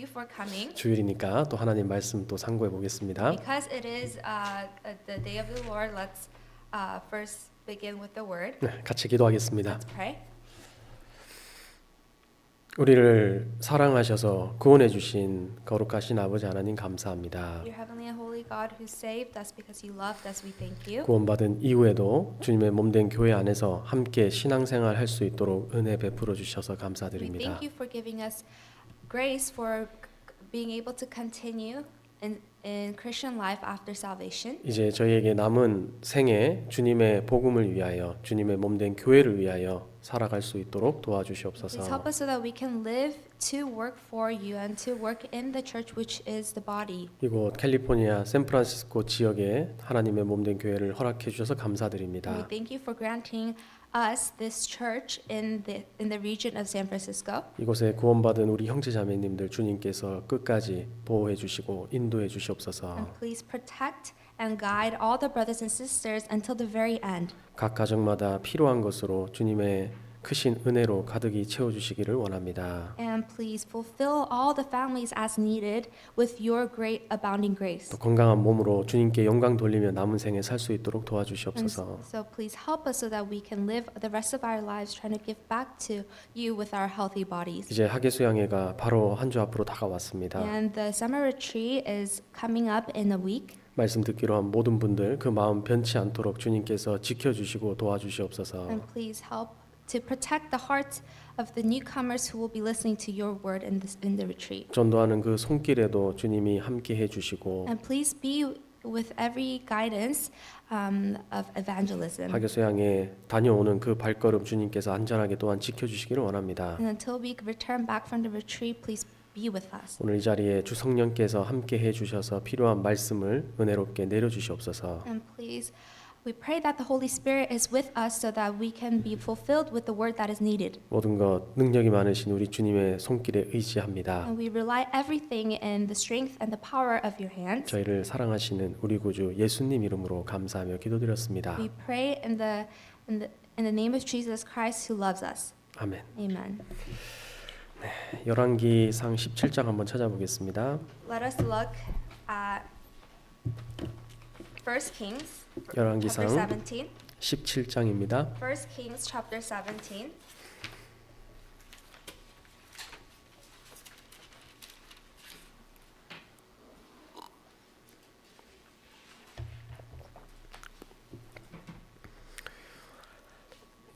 you for coming. 주일이니까 또 하나님 말씀 또 상고해 보겠습니다. Because it is the day of the Lord, let's first begin with the word. 네, 같이 기도하겠습니다. Let's pray. 우리를 사랑하셔서 구원해 주신 거룩하신 아버지 하나님 감사합니다. Dear heavenly and holy God who saved us because you loved us, we thank you. 구원받은 이후에도 주님의 몸된 교회 안에서 함께 신앙생활 할 수 있도록 은혜 베풀어 주셔서 We 감사드립니다. thank you for giving us grace for being able to continue in Christian life after salvation. 이제 저희에게 남은 생에 주님의 복음을 위하여 주님의 몸된 교회를 위하여 살아갈 수 있도록 Please help 도와주시옵소서. us so that we can live to work for you and to work in the church which is the body. 이곳 캘리포니아 샌프란시스코 지역에 하나님의 몸된 교회를 허락해 주셔서 And we 감사드립니다. thank you for granting us this church in the region of San Francisco. 이곳에 구원받은 우리 형제자매님들 주님께서 끝까지 보호해 주시고 인도해 주시옵소서. And please protect and guide all the brothers and sisters until the very end. 각 가정마다 필요한 것으로 주님의 크신 은혜로 가득히 채워 주시기를 원합니다. And please fulfill all the families as needed with your great abounding grace. 또 건강한 몸으로 주님께 영광 돌리며 남은 생에 살 수 있도록 And 도와주시옵소서. so please help us so that we can live the rest of our lives trying to give back to you with our healthy bodies. 이제 학예 수양회가 바로 한 주 앞으로 다가왔습니다. And the summer retreat is coming up in a week. 말씀 듣기로 한 모든 분들 그 마음 변치 않도록 주님께서 지켜주시고 도와주시옵소서. And please help to protect the hearts of the newcomers who will be listening to your word in the retreat. 전도하는 그 손길에도 주님이 함께 해주시고 And please be with every guidance of evangelism. 학예 수양회 다녀오는 그 발걸음 주님께서 안전하게 또한 지켜주시기를 원합니다. And until we return back from the retreat, please be with us. 오늘 이 자리에 주 성령께서 함께 해주셔서 필요한 말씀을 은혜롭게 내려주시옵소서. And please, we pray that the Holy Spirit is with us so that we can be fulfilled with the word that is needed. 모든 것 능력이 많으신 우리 주님의 손길에 의지합니다. And we rely everything in the strength and the power of your hands. 저희를 사랑하시는 우리 구주 예수님 이름으로 감사하며 기도드렸습니다. We pray in the name of Jesus Christ who loves us. 아멘. Amen. 열왕기상 17장 한번 찾아보겠습니다. Let us look at 1 Kings 열왕기상 chapter 17. 17장입니다. 1 Kings chapter 17.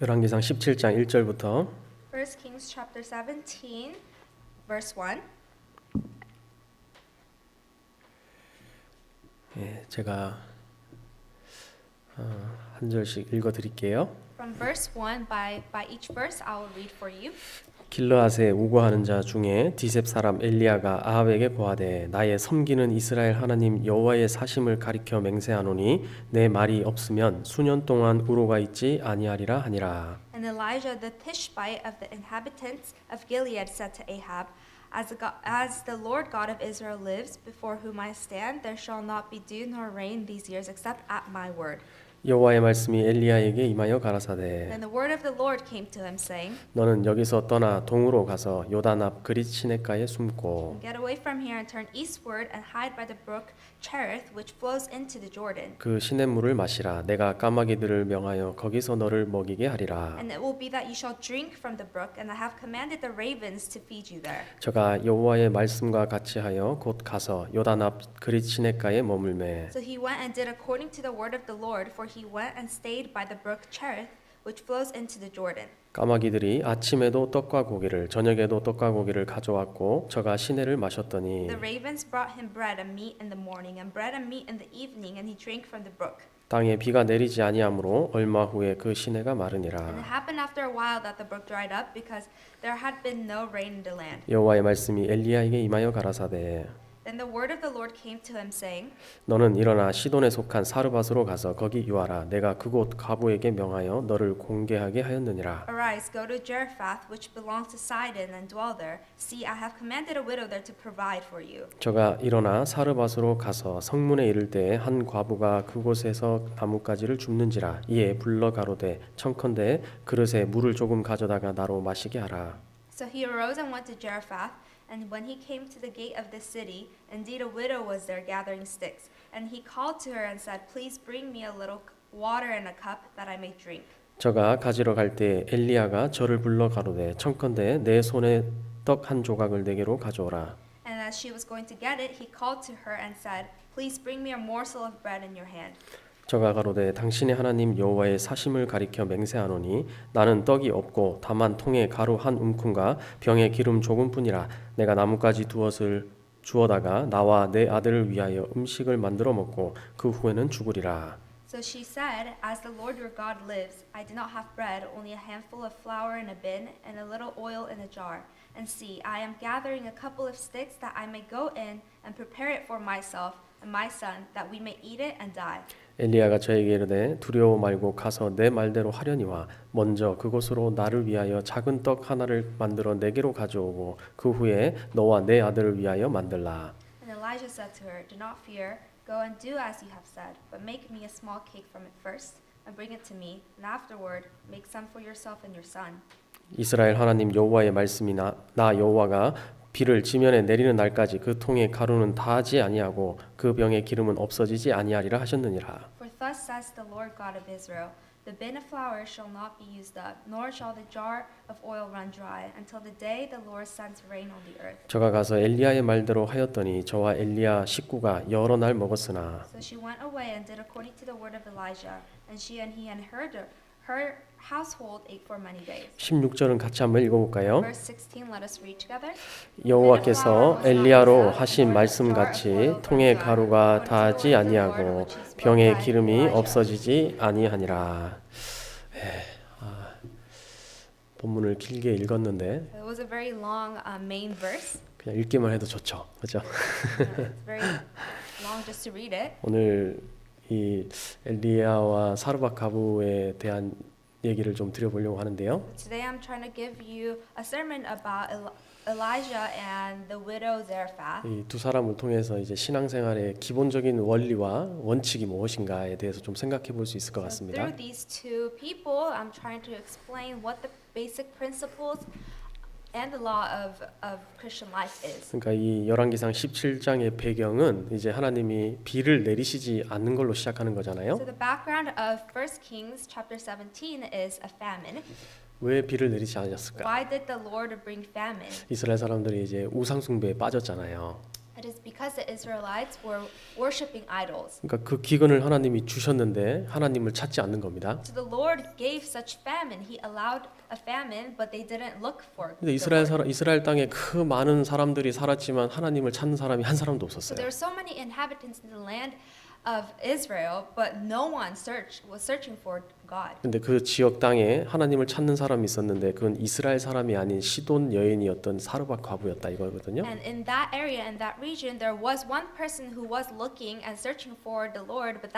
열왕기상 17장 1절부터 1 Kings chapter 17 verse 1. 제가 한 절씩 읽어 드릴게요. From verse 1 by each verse I will read for you. 길르앗에 우거하는 자 중에 디셉 사람 엘리야가 아합에게 고하되 나의 섬기는 이스라엘 하나님 여호와의 사심을 가리켜 맹세하노니 내 말이 없으면 수년 동안 우로가 있지 아니하리라 하니라. And Elijah the Tishbite of the inhabitants of Gilead said to Ahab, As the Lord God of Israel lives, before whom I stand, there shall not be dew nor rain these years except at my word. 여호와의 말씀이 엘리야에게 임하여 가라사대 Then the word of the Lord came to him, saying, 너는 여기서 떠나 동으로 가서 요단 앞 그릿 시냇가에 숨고 Get away from here and turn eastward and hide by the brook Cherith, which flows into the Jordan. 그 시냇물을 마시라 내가 까마귀들을 명하여 거기서 너를 먹이게 하리라. And it will be that you shall drink from the brook, and I have commanded the ravens to feed you there. 저가 여호와의 말씀과 같이 하여 곧 가서 요단 앞 그릿 시냇가에 머물매 So he went and did according to the word of the Lord, for he went and stayed by the brook Cherith, which flows into the Jordan. 까마귀들이 아침에도 떡과 고기를 저녁에도 떡과 고기를 가져왔고 저가 시내를 마셨더니 The ravens brought him bread and meat in the morning, and bread and meat in the evening, and he drank from the brook. 땅에 비가 내리지 아니하므로 얼마 후에 그 시내가 And it 마르니라. happened after a while that the brook dried up, because there had been no rain in the land. 여호와의 말씀이 엘리야에게 임하여 가라사대 Then the word of the Lord came to him, saying, 너는 일어나 시돈에 속한 사르밧으로 가서 거기 유하라. 내가 그곳 과부에게 명하여 너를 공개하게 하였느니라. Arise, go to Zarephath, which belongs to Sidon, and dwell there. See, I have commanded a widow there to provide for you. 저가 일어나 사르밧으로 가서 성문에 이를 때에 한 과부가 그곳에서 나뭇가지를 줍는지라. 이에 불러 가로되 청컨대 그릇에 물을 조금 가져다가 나로 마시게 하라. So he arose and went to Zarephath, And when he came to the gate of the city, indeed a widow was there gathering sticks. And he called to her and said, Please bring me a little water in a cup that I may drink. 저가 가지러 갈 때 엘리야가 저를 불러 가로되 청컨대 내 손에 떡 한 조각을 내게로 가져오라. And as she was going to get it, he called to her and said, Please bring me a morsel of bread in your hand. 저가 가로되 당신의 하나님 여호와의 사심을 가리켜 맹세하노니 나는 떡이 없고 다만 통에 가루 한 움큼과 병에 기름 조금뿐이라. 내가 나뭇가지 두엇을 주어다가 나와 내 아들을 위하여 음식을 만들어 먹고 그 후에는 죽으리라. So she said, As the Lord your God lives, I do not have bread, only a handful of flour in a bin and a little oil in a jar. And see, I am gathering a couple of sticks that I may go in and prepare it for myself and my son, that we may eat it and die. 엘리야가 저에게 이르되 두려워 말고 가서 내 말대로 하려니와 먼저 그곳으로 나를 위하여 작은 떡 하나를 만들어 내게로 가져오고 그 후에 너와 내 아들을 위하여 만들라. And Elijah said to her, Do not fear, go and do as you have said, but make me a small cake from it first, and bring it to me, and afterward make some for yourself and your son. 이스라엘 하나님 여호와의 말씀이 나 여호와가 비를 지면에 내리는 날까지 그 통에 가루는 다하지 아니하고 그 병에 기름은 없어지지 아니하리라 하셨느니라. For thus says the Lord God of Israel, The bin of flour shall not be used up, nor shall the jar of oil run dry, until the day the Lord sends rain on the earth. 저가 가서 엘리야의 말대로 하였더니 저와 엘리야 식구가 여러 날 먹었으나 So she went away and did according to the word of Elijah, and she and he and her household ate for many days. 16절은 같이 한번 읽어볼까요? Verse 16, let us read together. 여호와께서 엘리야로 하신 말씀같이 통에 가루가 다하지 아니하고 병에 기름이 없어지지 아니하니라. 본문을 길게 읽었는데 It was a very long main verse. 그냥 읽기만 해도 좋죠, 그렇죠? It's very long just to read it. 오늘 이 엘리야와 사르밧 가부에 대한 얘기를 좀 드려보려고 하는데요. Today I'm trying to give you a sermon about Elijah and the widow Zarephath. 이 두 사람을 통해서 이제 신앙생활의 기본적인 원리와 원칙이 무엇인가에 대해서 좀 생각해 볼 수 있을 것 So 같습니다. through these two people, I'm trying to explain what the basic principles and the law of Christian life is. 그러니까 이 열왕기상 17장의 배경은 이제 하나님이 비를 내리시지 않는 걸로 시작하는 거잖아요. So the background of 1 Kings chapter 17 is a famine. 왜 비를 내리지 않았을까? Why did the Lord bring famine? 이스라엘 사람들이 이제 우상 숭배에 빠졌잖아요. It is because the Israelites were worshiping idols. 그러니까 그 기근을 하나님이 주셨는데 하나님을 찾지 않는 겁니다. So the Lord gave such famine. He allowed a famine, but they didn't look for 근데 the Lord. 이스라엘 땅에 그 많은 사람들이 살았지만 하나님을 찾는 사람이 한 사람도 So 없었어요. there were so many inhabitants in the land of Israel, but no one was searching for God. 근데 그 지역 땅에 하나님을 찾는 사람이 있었는데 그건 이스라엘 사람이 아닌 시돈 여인이었던 사르밧 과부였다 이거거든요. And in that area, in that region, there was one person who was looking and searching for the Lord, but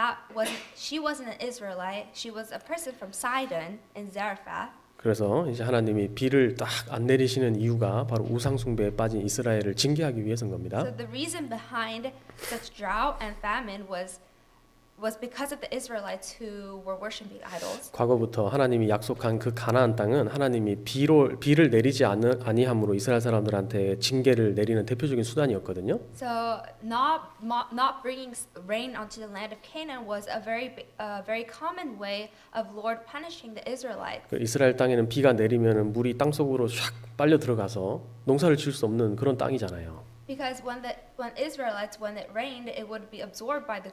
she wasn't an Israelite. She was a person from Sidon in Zarephath. 그래서 이제 하나님이 비를 딱 안 내리시는 이유가 바로 우상 숭배에 빠진 이스라엘을 징계하기 위해서인 겁니다. So the reason behind such drought and famine was because of the Israelites who were worshiping idols. 과거부터 하나님이 약속한 그 가나안 땅은 하나님이 비를 내리지 아니함으로 이스라엘 사람들한테 징계를 내리는 대표적인 수단이었거든요. So not bringing rain onto the land of Canaan was a very common way of Lord punishing the Israelites. 그 이스라엘 땅에는 비가 내리면은 물이 땅 속으로 샥 빨려 들어가서 농사를 지을 수 없는 그런 땅이잖아요. Because when it rained, it would be absorbed by the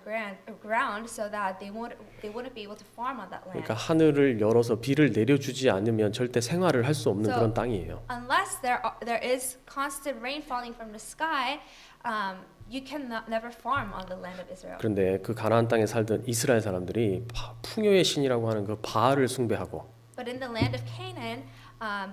ground, so that they wouldn't be able to farm on that land. 그러니까 하늘을 열어서 비를 내려주지 않으면 절대 생활을 할 수 없는 그런 땅이에요. Unless there is constant rain falling from the sky, you can never farm on the land of Israel. 그런데 그 가나안 땅에 살던 이스라엘 사람들이 풍요의 신이라고 하는 그 바알을 숭배하고 But in the land of Canaan,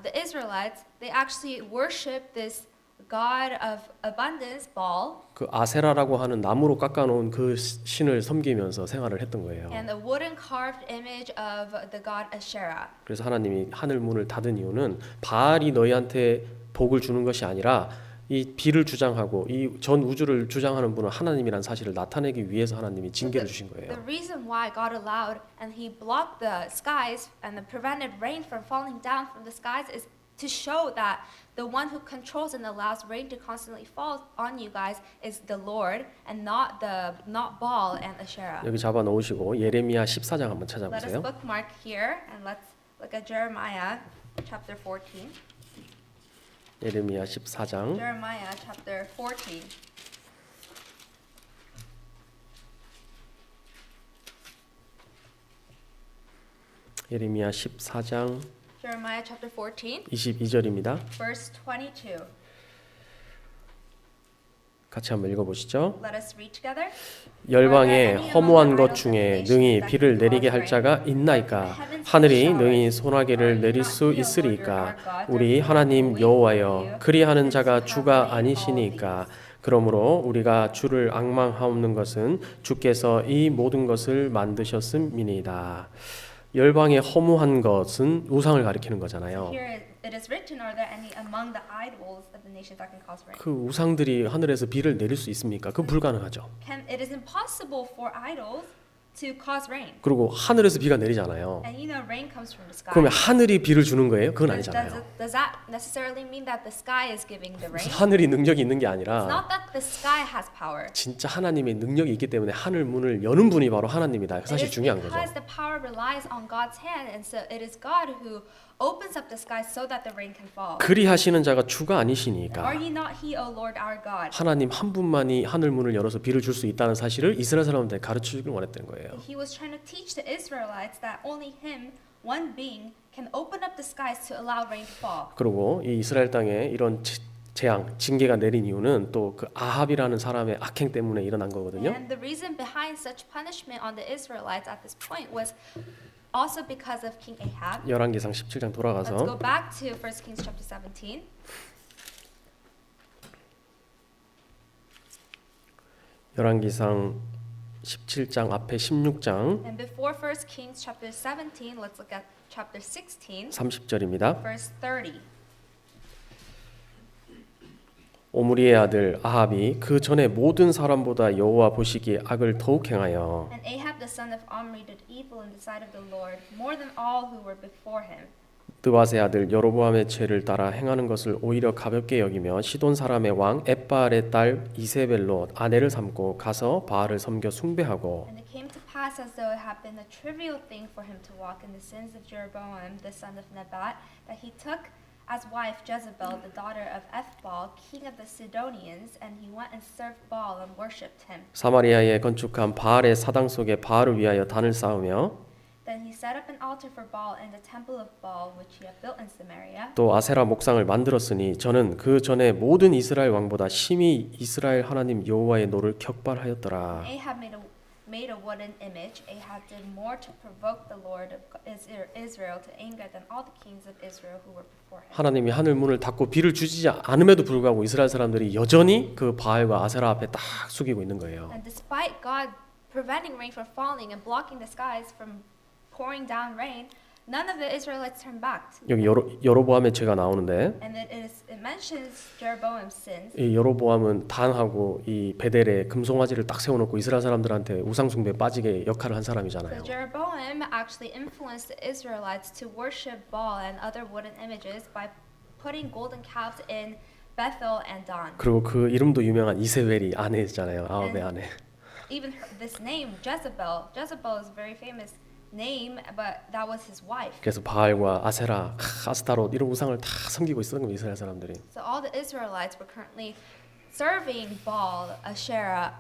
the Israelites they actually worship this God of abundance, Baal, 그 아세라라고 하는 나무로 깎아놓은 그 신을 섬기면서 생활을 했던 거예요. and the wooden carved image of the god Asherah. 그래서 하나님이 하늘 문을 닫은 이유는 바알이 너희한테 복을 주는 것이 아니라 이 비를 주장하고 이 전 우주를 주장하는 분은 하나님이란 사실을 나타내기 위해서 하나님이 징계를 주신 The 거예요. reason why God allowed and He blocked the skies and prevented rain from falling down from the skies is to show that the one who controls and allows rain to constantly fall on you guys is the Lord and not Baal and Asherah. 여기 잡아 놓으시고 예레미야 14장 한번 Let us 찾아보세요. bookmark here and let's look at Jeremiah chapter 14. 예레미야 14장 Jeremiah chapter 14. 예레미야 14장 Jeremiah chapter 14, 22절입니다. verse 22. 같이 한번 읽어보시죠. Let us read together. 열방에 허무한 것 중에 능히 비를 내리게 할 자가 있나이까? 하늘이 능히 소나기를 내릴 수 있으리까? 우리 하나님 여호와여, 그리하는 자가 주가 아니시니까? 그러므로 우리가 주를 앙망하옵는 것은 주께서 이 모든 것을 만드셨음이니이다. 열방에 허무한 것은 우상을 가리키는 거잖아요. Here it is written, are there any among the idols of the nations that can cause rain? 그 우상들이 하늘에서 비를 내릴 수 있습니까? 그 불가능하죠. It is impossible for idols to cause rain. 그리고 하늘에서 비가 내리잖아요. And you know rain comes from the sky. 그러면 하늘이 비를 주는 거예요? 그건 아니잖아요. Does that necessarily mean that the sky is giving the rain? 하늘이 능력이 있는 게 It's 아니라 not that the sky has power. 진짜 하나님의 능력이 있기 때문에 하늘 문을 여는 분이 바로 하나님이다. 그 사실 It is 중요한 거죠. because the power relies on God's hand, and so it is God who opens up the sky so that the rain can fall. 그리 하시는 자가 주가 아니시니까 Are you not He, O Lord our God? 하나님 한 분만이 하늘 문을 열어서 비를 줄 수 있다는 사실을 이스라엘 사람들한테 가르쳐 주길 원했던 거예요. He was trying to teach the Israelites that only Him, one being, can open up the skies to allow rain to fall. 그리고 이 이스라엘 땅에 이런 재앙, 징계가 내린 이유는 또 그 아합이라는 사람의 악행 때문에 일어난 거거든요. And the reason behind such punishment on the Israelites at this point was also because of King Ahab. 열왕기상 17장 Let's go 돌아가서 back to 1 Kings chapter 17. 열왕기상 17장 앞에 16장 And before 1 Kings chapter 17, let's look at chapter 16, 30절입니다. verse 30. 오므리의 아들 아합이 그 전에 모든 사람보다 여호와 보시기에 악을 더욱 행하여 And Ahab the son of Omri did evil in the sight of the Lord more than all who were before him. 느밧의 아들 여로보암의 죄를 따라 행하는 것을 오히려 가볍게 여기며 시돈 사람의 왕 엣바알의 딸 이세벨로 아내를 삼고 가서 바알을 섬겨 숭배하고 And it came to pass as though it had been a trivial thing for him to walk in the sins of Jeroboam the son of Nebat, that he took as wife Jezebel the daughter of Ethbaal king of the Sidonians, and he went and served Baal and worshipped him. 사마리아에 건축한 바알의 사당 속에 바알을 위하여 단을 쌓으며 Then he set up an altar for Baal in the temple of Baal which he had built in Samaria. 또 아세라 목상을 만들었으니 저는 그 전에 모든 이스라엘 왕보다 심히 이스라엘 하나님 여호와의 노를 격발하였더라. Ahab made a wooden image. Ahab did more to provoke the Lord of Israel to anger than all the kings of Israel who were before him. 하나님이 하늘 문을 닫고 비를 주지 않음에도 불구하고 이스라엘 사람들이 여전히 그 바알과 아세라 앞에 딱 숙이고 있는 거예요. And despite God preventing rain from falling and blocking the skies from pouring down rain, none of the Israelites turned back. 여기 여로보암의 죄가 나오는데 And it mentions Jeroboam's sins. 이 여로보암은 단하고 이 베델에 금송아지를 딱 세워놓고 이스라엘 사람들한테 우상 숭배에 빠지게 역할을 한 사람이잖아요. So Jeroboam actually influenced the Israelites to worship Baal and other wooden images by putting golden calves in Bethel and Dan. 그리고 그 이름도 유명한 이세벨이 아내잖아요. 아합의 아내. Even this name, Jezebel is a very famous name, but that was his wife. 그래서 바알과 아세라, 아스타롯 이런 우상을 다 섬기고 있었던 거예요. 이스라엘 사람들이. So all the Israelites were currently serving Baal, Asherah,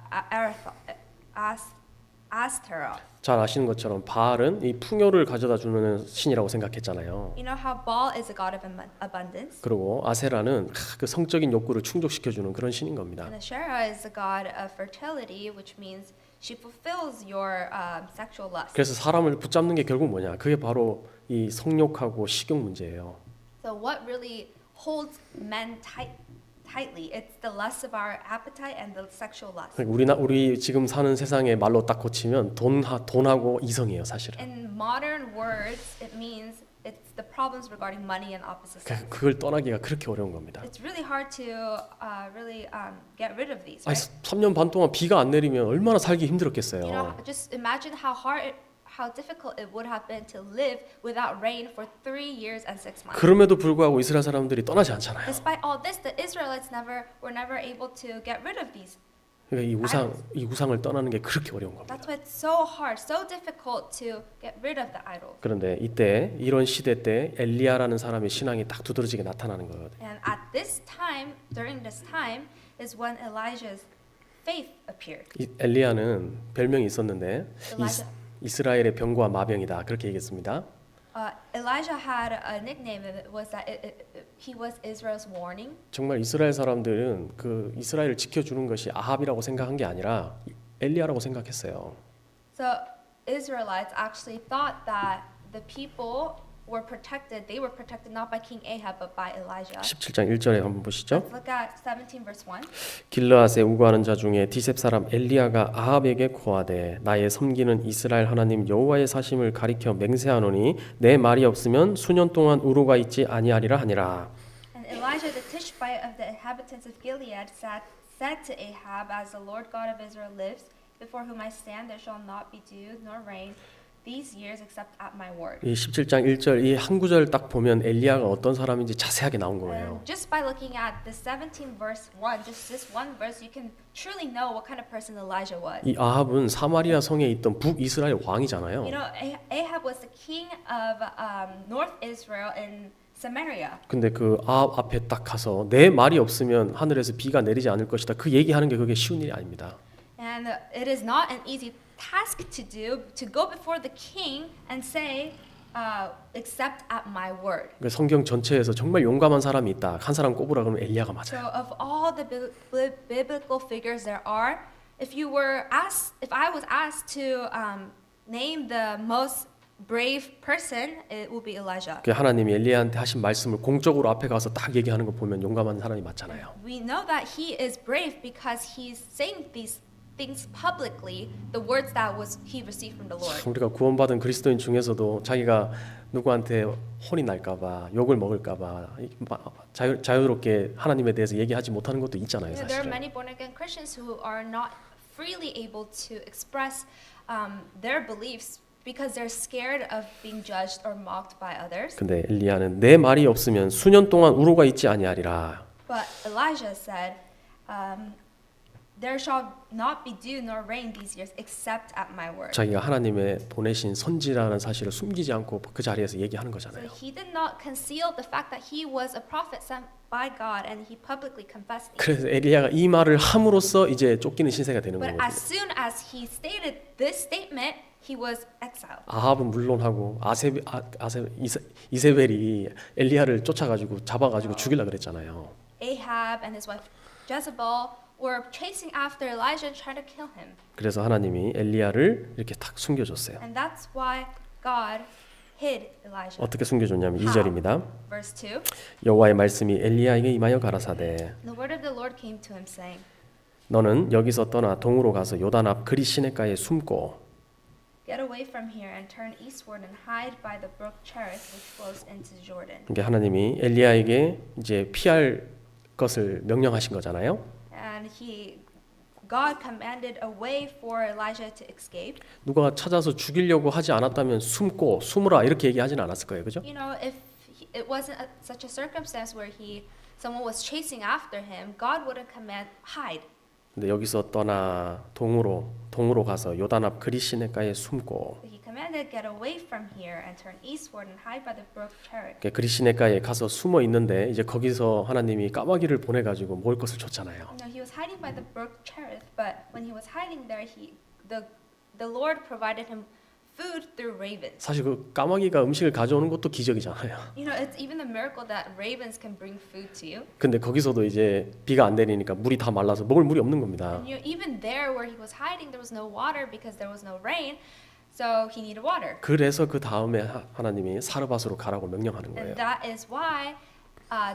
Ashtaroth. 잘 아시는 것처럼 바알은 이 풍요를 가져다 주는 신이라고 생각했잖아요. You know how Baal is a god of abundance, 그리고 아세라는 그 성적인 욕구를 충족시켜 주는 그런 신인 겁니다. and Asherah is the god of fertility, which means she fulfills your sexual lust. 그래서 사람을 붙잡는 게 결국 뭐냐? 그게 바로 이 성욕하고 식욕 문제예요. So what really holds men tightly? It's the lust of our appetite and the sexual lust. 우리 지금 사는 세상의 말로 딱 고치면 돈하고 이성이에요, 사실은. In modern words, it means it's the problems regarding money and opposite sex. 그걸 떠나기가 그렇게 어려운 겁니다. It's really hard to really get rid of these. 아니, Right? 3년 반 동안 비가 안 내리면 얼마나 살기 힘들었겠어요. You know, just imagine how how difficult it would have been to live without rain for 3 years and 6 months. 그럼에도 불구하고 이스라엘 사람들이 떠나지 않잖아요. Despite all this, the Israelites were never able to get rid of these. 그러니까 이 우상을 떠나는 게 그렇게 어려운 겁니다. That's why it's so hard, so difficult to get rid of the idol. 그런데 이때 이런 시대 때 엘리야라는 사람의 신앙이 딱 두드러지게 나타나는 거거든요. And at this time, during this time, is when Elijah's faith appeared. 이 엘리야는 별명이 있었는데 Elijah. 이스라엘의 병과 마병이다 그렇게 얘기했습니다. Elijah had a nickname. It was that he was Israel's warning. 정말 이스라엘 사람들은 그 이스라엘을 지켜주는 것이 아합이라고 생각한 게 아니라 엘리야라고 생각했어요. So Israelites actually thought that the people were protected. They were protected not by King Ahab but by Elijah. 17장 1절에 한번 보시죠. Let's look at 17 verse 1. 길르앗에 우거하는 자 중에 디셉 사람 엘리야가 아합에게 고하되 나의 섬기는 이스라엘 하나님 여호와의 사심을 가리켜 맹세하노니 내 말이 없으면 수년 동안 우로가 있지 아니하리라 하니라. And Elijah the Tishbite of the inhabitants of Gilead said to Ahab, as the Lord God of Israel lives, before whom I stand there shall not be dew nor rain these years except at my word. 이 17장 1절 이 한 구절 딱 보면 엘리야가 어떤 사람인지 자세하게 나온 거예요. And just by looking at the 17 verse 1, just this one verse, you can truly know what kind of person Elijah was. 이 아합은 사마리아 성에 있던 북이스라엘 왕이잖아요. You know, Ahab was the king of North Israel in Samaria. 근데 그 아합 앞에 딱 가서 내 말이 없으면 하늘에서 비가 내리지 않을 것이다. 그 얘기하는 게 그게 쉬운 일이 아닙니다. And it is not an easy task to do to go before the king and say, except at my word. 그 성경 전체에서 정말 용감한 사람이 있다. 한 사람 꼽으라 그러면 엘리야가 So 맞아요. of all the biblical figures there are, if I was asked to name the most brave person, it will be Elijah. 그 하나님이 엘리야한테 하신 말씀을 공적으로 앞에 가서 딱 얘기하는 거 보면 용감한 사람이 맞잖아요. We know that he is brave because he's saying these things publicly, the words that he received from the Lord. 우리가 구원받은 그리스도인 중에서도 자기가 누구한테 혼이 날까봐 욕을 먹을까봐 자유롭게 하나님에 대해서 얘기하지 못하는 것도 있잖아요, There are 사실은. many born again Christians who are not freely able to express their beliefs because they're scared of being judged or mocked by others. 근데 엘리야는 내 말이 없으면 수년 동안 우로가 있지 아니하리라. But Elijah said, there shall not be dew nor rain these years except at my word. 자기가 하나님의 보내신 선지라는 사실을 숨기지 않고 그 자리에서 얘기하는 So 거잖아요. he did not conceal the fact that he was a prophet sent by God, and he publicly confessed it. 그래서 엘리야가 이 말을 함으로써 이제 쫓기는 신세가 되는 But 거거든요. as soon as he stated this statement, he was exiled. 아합은 물론 하고 이세벨이 엘리야를 쫓아가지고 잡아가지고 죽이려 그랬잖아요. Ahab and his wife Jezebel were chasing after Elijah and trying to kill him. 그래서 하나님이 엘리야를 이렇게 탁 숨겨줬어요. And that's why God hid Elijah. 어떻게 숨겨줬냐면 2절입니다. Verse 2. 여호와의 말씀이 엘리야에게 임하여 가라사대 The word of the Lord came to him saying, 너는 여기서 떠나 동으로 가서 요단 앞 그리 시내가에 숨고 Get away from here and turn eastward and hide by the brook Cherith which flows into Jordan. 이게 하나님이 엘리야에게 이제 피할 것을 명령하신 거잖아요. And God commanded a way for Elijah to escape. 누가 찾아서 죽이려고 하지 않았다면 숨으라 이렇게 얘기하지는 않았을 거예요, 그죠? You know, if it wasn't such a circumstance where someone was chasing after him, God wouldn't command hide. 근데 여기서 떠나 동으로 가서 요단 앞 그리 시내가에 숨고 But he commanded, get away from here and turn eastward and hide by the brook Cherith. 그리 시내가에 가서 숨어 있는데 이제 거기서 하나님이 까마귀를 보내가지고 먹을 것을 줬잖아요. You know, he was hiding by the brook Cherith, but when he was hiding there, the Lord provided him food through ravens. 사실 그 까마귀가 음식을 가져오는 것도 기적이잖아요. You know, it's even a miracle that ravens can bring food to you. 근데 거기서도 이제 비가 안 내리니까 물이 다 말라서 먹을 물이 없는 겁니다. And even there where he was hiding, there was no water because there was no rain, so he needed water. 그래서 그 다음에 하나님이 사르밧으로 가라고 명령하는 거예요. And that is why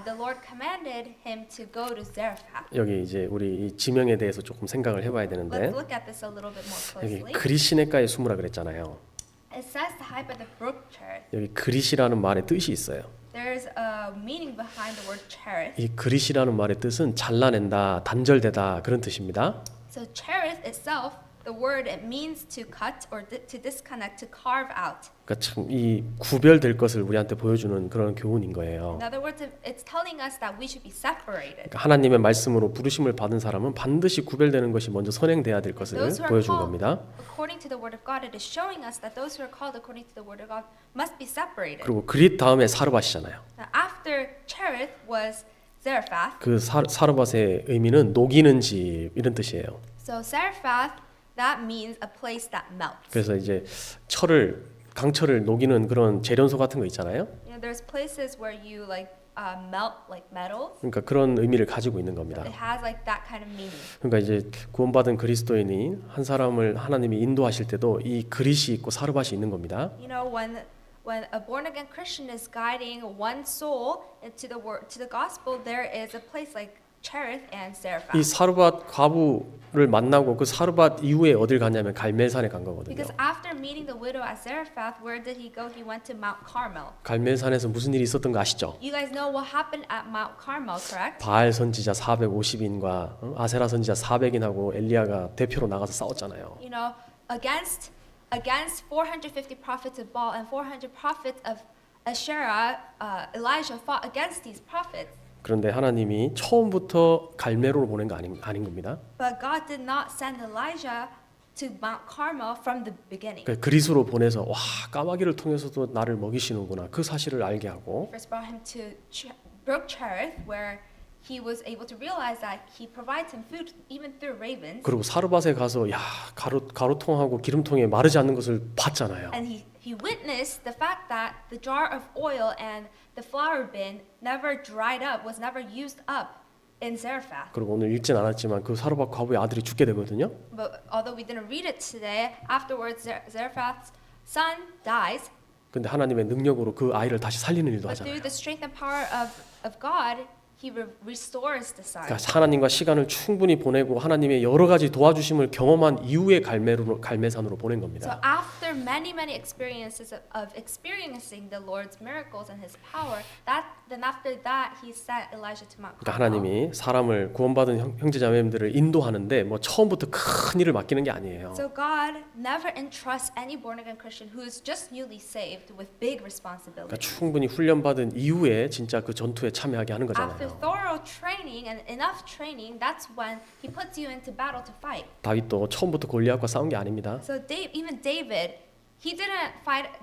the Lord commanded him to go to Zarephath. 여기 이제 우리 이 지명에 대해서 조금 생각을 해봐야 되는데 Let's look at this a little bit more 여기 closely. 그리 시내가에 숨으라 그랬잖아요. It says to hide by the brook Cherith. 여기 그릿이라는 말의 뜻이 있어요. There's a meaning behind the word Cherith. 이 그릿이라는 말의 뜻은 잘라낸다, 단절되다 그런 뜻입니다. So Cherith itself, the word it means to cut or to disconnect, to carve out. 그러니까 참 이 구별될 것을 우리한테 보여주는 그런 교훈인 거예요. In other words, it's telling us that we should be separated. 그러니까 하나님의 말씀으로 부르심을 받은 사람은 반드시 구별되는 것이 먼저 선행돼야 될 것을 Those who are 보여준 called 겁니다. according to the word of God, it is showing us that those who are called according to the word of God must be separated. 그리고 그릿 다음에 사르밧이잖아요. Now, after Cherith was Zarephath. 그 사르밧의 의미는 녹이는 집 이런 뜻이에요. So Zarephath, that means a place that melts. 그래서 이제 강철을 녹이는 그런 재련소 같은 거 있잖아요. You know, there's places where you melt like metals. 그러니까 그런 의미를 가지고 있는 겁니다. It has like that kind of meaning. 그러니까 이제 구원받은 그리스도인이 한 사람을 하나님이 인도하실 때도 이 그릿이 있고 사르밧이 있는 겁니다. You know, when a born again Christian is guiding one soul into the word, to the gospel, there is a place like Cherith and 이 Zarephath. 사르밧 과부를 만나고 그 사르밧 이후에 어딜 갔냐면 갈멜산에 간 거거든요. Because after meeting the widow at Zarephath, where did he go? He went to Mount Carmel. 갈멜산에서 무슨 일이 있었던 거 아시죠? You guys know what happened at Mount Carmel, correct? 바알 선지자 450인과 아세라 선지자 400인하고 엘리야가 대표로 나가서 싸웠잖아요. You know, against 450 prophets of Baal and 400 prophets of Asherah, Elijah fought against these prophets. 그런데 하나님이 처음부터 갈멜로로 보낸 거 아닌 겁니다. But God did not send Elijah to Mount Carmel from the beginning. 그러니까 그리스로 보내서 와 까마귀를 통해서도 나를 먹이시는구나 그 사실을 알게 하고 First brought him to Brook Cherith, where he was able to realize that he provides him food even through ravens. 그리고 사르밧에 가서 야 가루통하고 기름통에 마르지 않는 것을 봤잖아요. And he witnessed the fact that the jar of oil and the flour bin never dried up, was never used up in Zarephath. 그리고 오늘 읽진 않았지만 그 사르밧 과부의 아들이 죽게 되거든요. But although we didn't read it today, afterwards Zarephath's son dies. 근데 하나님의 능력으로 그 아이를 다시 살리는 일도 But through 하잖아요. the strength and power of God, He restores the son. 그러니까 하나님과 시간을 충분히 보내고 하나님의 여러 가지 도와주심을 경험한 이후에 갈멜산으로 보낸 So 겁니다. after many experiences of experiencing the Lord's miracles and His power, then after that He sent Elijah to Mount 그러니까 Carmel. 하나님이 사람을 구원받은 형제자매들을 인도하는데 뭐 처음부터 큰 일을 맡기는 게 아니에요. So God never entrusts any born again Christian who is just newly saved with big 그러니까 responsibilities. 충분히 훈련받은 이후에 진짜 그 전투에 참여하게 하는 After 거잖아요. thorough training and enough training, that's when He puts you into battle to fight. 다윗도 처음부터 골리앗과 싸운 게 아닙니다. So even David, he didn't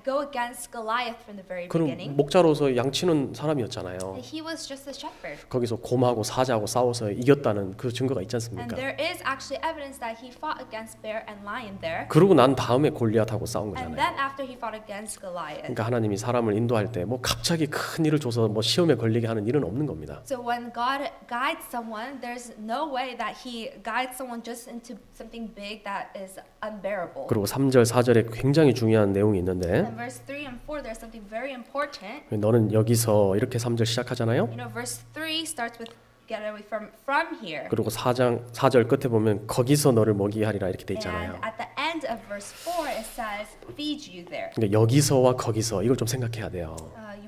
go against Goliath from the very 그는 beginning. 목자로서 양치는 사람이었잖아요. He was just a shepherd. 거기서 곰하고 사자하고 싸워서 이겼다는 그 증거가 있지 And 않습니까? there is actually evidence that he fought against bear and lion there. 그러고 난 다음에 골리앗하고 싸운 And 거잖아요. then after he fought against Goliath. 그러니까 하나님이 사람을 인도할 때 뭐 갑자기 큰 일을 줘서 뭐 시험에 걸리게 하는 일은 없는 겁니다. So when God guides someone, there's no way that he guides someone just into something big that is unbearable. 그리고 3절, 4절에 굉장히 중요한 내용이 있는데 In verse 3 and 4, there's something very important. 너는 여기서 이렇게 3절 시작하잖아요. You know, verse 3 starts with get away from here. 그리고 4절 끝에 보면 거기서 너를 먹이게 하리라 이렇게 돼 있잖아요. And at the end of verse 4, it says, feed you there. 그러니까 여기서와 거기서 이걸 좀 생각해야 돼요.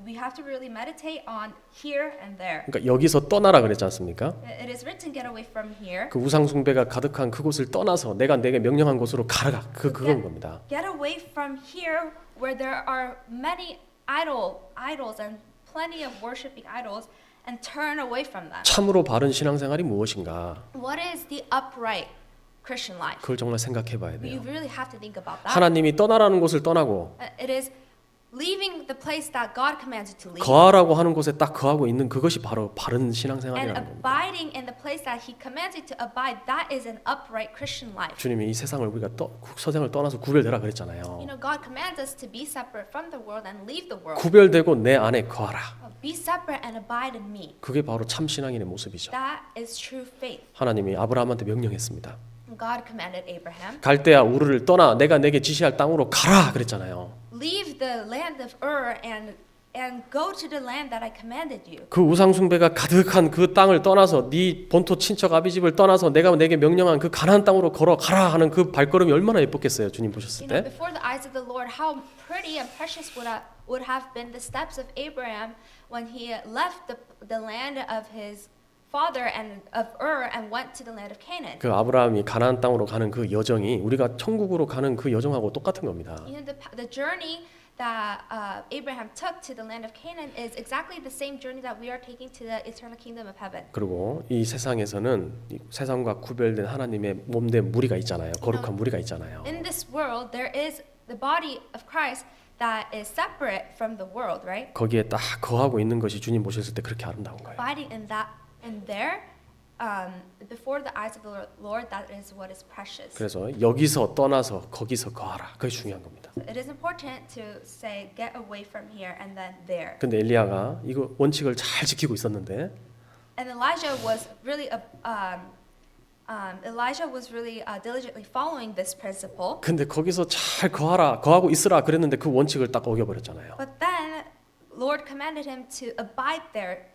We have to really meditate on here and there. 그러니까 여기서 떠나라 그랬지 않습니까? It is written, get away from here. 그 우상 숭배가 가득한 그곳을 떠나서 내가 내게 명령한 곳으로 가라. 그건 겁니다. Get away from here where there are many idols and plenty of worshiping idols and turn away from them. 참으로 바른 신앙생활이 무엇인가? What is the upright Christian life? 그걸 정말 생각해 봐야 You 돼요. really have to think about that. 하나님이 떠나라는 곳을 떠나고 It is leaving the place that God commands you to leave 거하라고 하는 곳에 딱 거하고 있는 그것이 바로 바른 and 신앙생활이라는 겁니다. abiding in the place that He commands you to abide. That is an upright Christian life. 주님이 이 세상을 우리가 서생을 떠나서 구별되라 그랬잖아요. You know, God commands us to be separate from the world and leave the world. 구별되고 내 안에 거하라. Be separate and abide in me. 그게 바로 참 신앙인의 모습이죠. That is true faith. 하나님이 아브라함한테 명령했습니다. God commanded Abraham, 갈대아 우르를 떠나 내가 내게 지시할 땅으로 가라 그랬잖아요. leave the land of Ur and go to the land that I commanded you. 그 우상 숭배가 가득한 그 땅을 떠나서 네 본토 친척 아비집을 떠나서 내가 내게 명령한 그 가나안 땅으로 걸어가라 하는 그 발걸음이 얼마나 예뻤겠어요. 주님 보셨을 You know, 때. before the eyes of the Lord, how pretty and precious would have been the steps of Abraham when he left the land of his father and of Ur and went to the land of Canaan. 그 아브라함이 가나안 땅으로 가는 그 여정이 우리가 천국으로 가는 그 여정하고 똑같은 겁니다. You know, the journey that Abraham took to the land of Canaan is exactly the same journey that we are taking to the eternal kingdom of heaven. 그리고 이 세상에서는 이 세상과 구별된 하나님의 몸된 무리가 있잖아요. 거룩한 무리가 있잖아요. In this world, there is the body of Christ that is separate from the world, right? 거기에 딱 거하고 있는 것이 주님 보셨을 때 그렇게 아름다운 거예요. Abiding in that, in there, before the eyes of the Lord, that is what is precious. 그래서 여기서 떠나서 거기서 거하라. 그게 중요한 겁니다. So it is important to say, get away from here and then there. 근데 엘리야가 이거 원칙을 잘 지키고 있었는데 And Elijah was really diligently following this principle. 근데 거기서 잘 거하라, 거하고 있으라 그랬는데 그 원칙을 딱 어겨버렸잖아요. But then Lord commanded him to abide there,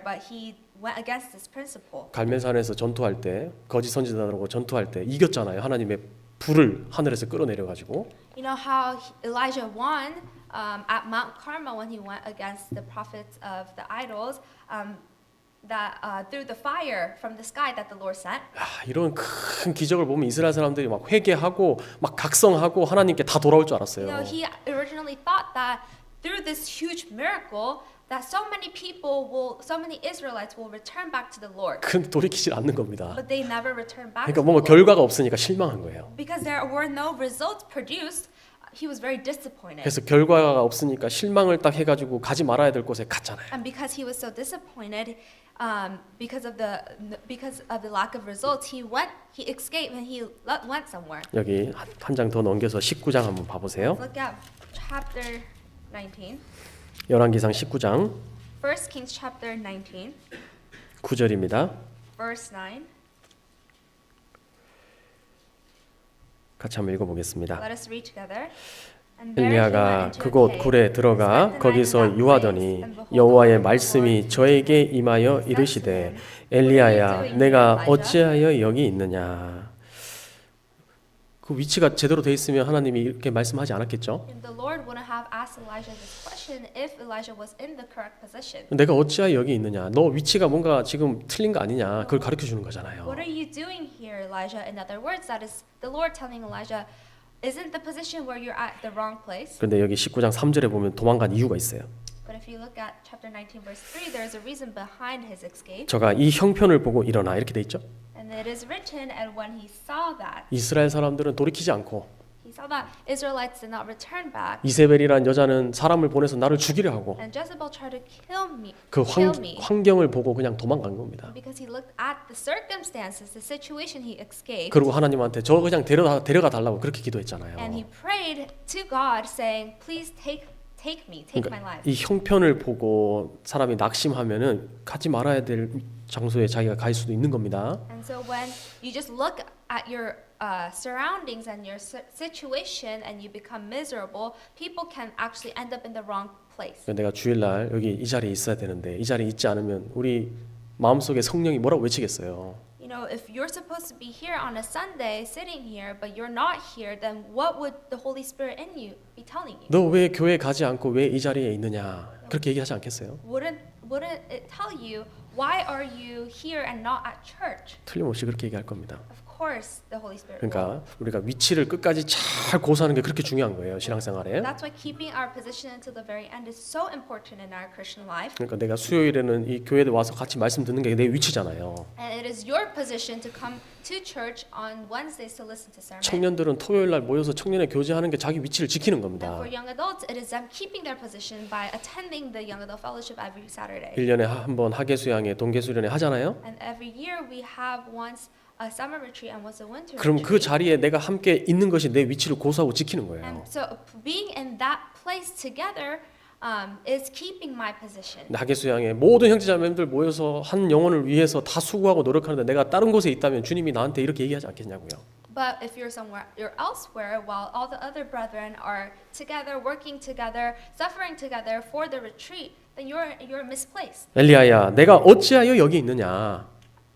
but he went against this principle. 갈멜산에서 전투할 때 거짓 선지자들하고 전투할 때 이겼잖아요. 하나님의 불을 하늘에서 끌어내려 가지고. You know how Elijah won at Mount Carmel when he went against the prophets of the idols, that through the fire from the sky that the Lord sent. 이런 큰 기적을 보면 이스라엘 사람들이 막 회개하고 막 각성하고 하나님께 다 돌아올 줄 알았어요. You know, he originally thought that through this huge miracle that so many Israelites will return back to the Lord. 근데 돌이키질 않는 겁니다. But they never returned back. 그러니까 to 뭔가 the Lord. 결과가 없으니까 실망한 거예요. Because there were no results produced, he was very disappointed. 그래서 결과가 없으니까 실망을 딱 해가지고 가지 말아야 될 곳에 갔잖아요. And because he was so disappointed, because of the lack of results, he escaped and he went somewhere. 여기 한 장 더 넘겨서 19장 한번 봐보세요. Look at chapter 19. 열왕기상 19장 1 Kings chapter 19, 9절입니다. verse 9. 같이 한번 읽어보겠습니다. Let us read together. And there he 엘리야가 went into a 그곳 cave, 굴에 들어가 spent the night in 거기서 that place, 유하더니 and behold, 여호와의 the word of the 말씀이 Lord 저에게 임하여 said to 이르시되 him, 엘리야야 내가 어찌하여 여기 있느냐. 그 위치가 제대로 돼 있으면 하나님이 이렇게 말씀하지 않았겠죠. And the Lord wouldn't have asked Elijah this question if Elijah was in the correct position. 내가 어찌하여 여기 있느냐. 너 위치가 뭔가 지금 틀린 거 아니냐. 그걸 가르쳐 주는 거잖아요. What are you doing here, Elijah? In other words, that is the Lord telling Elijah, isn't the position where you're at the wrong place? 그런데 여기 19장 3절에 보면 도망간 이유가 있어요. But if you look at chapter 19, verse 3, there is a reason behind his escape. 저가 이 형편을 보고 일어나 이렇게 돼 있죠. And it is written, and when he saw that, 이스라엘 사람들은 돌이키지 않고 he saw that Israelites did not return back, 이세벨이란 여자는 사람을 보내서 나를 죽이려 하고 and Jezebel tried to kill 그 me. 환경을 보고 그냥 도망간 겁니다. Because he looked at the circumstances, the situation he escaped, 그리고 하나님한테 저 그냥 데려가 달라고 그렇게 기도했잖아요. and he prayed to God, saying, "Please take me, take my 그러니까 life." 이 형편을 보고 사람이 낙심하면은 가지 말아야 될 장소에 자기가 갈 수도 있는 겁니다. And so when you just look at your surroundings and your situation and you become miserable, people can actually end up in the wrong place. 내가 주일날 여기 이 자리에 있어야 되는데 이 자리에 있지 않으면 우리 마음속에 성령이 뭐라고 외치겠어요. You know, if you're supposed to be here on a Sunday sitting here, but you're not here, then what would the Holy Spirit in you be telling you? 너 왜 교회 가지 않고 왜 이 자리에 있느냐 그렇게 얘기하지 않겠어요? Wouldn't it tell you, why are you here and not at church? 틀림없이 그렇게 얘기할 겁니다. Of course, the Holy Spirit will. 그러니까 우리가 위치를 끝까지 잘 고수하는 게 그렇게 중요한 거예요 신앙생활에. That's why keeping our position until the very end is so important in our Christian life. 그러니까 내가 수요일에는 이 교회에 와서 같이 말씀 듣는 게 내 위치잖아요. And it is your position to come to church on Wednesdays to listen to sermon. 청년들은 토요일 날 모여서 청년회 교제하는 게 자기 위치를 지키는 And 겁니다. for young adults, it is them keeping their position by attending the young adult fellowship every Saturday. 1년에 한 번 하계수양회, 동계수련회 하잖아요. And every year we have once a summer retreat and once a winter 그럼 그 retreat. 자리에 내가 함께 있는 것이 내 위치를 고수하고 지키는 거예요. And so being in that place together is keeping my position. 하계수양회 모든 형제자매들 모여서 한 영혼을 위해서 다 수고하고 노력하는데 내가 다른 곳에 있다면 주님이 나한테 이렇게 얘기하지 않겠냐고요. But if you're elsewhere, while all the other brethren are together, working together, suffering together for the retreat, then you're misplaced. 엘리야야, 내가 어찌하여 여기 있느냐?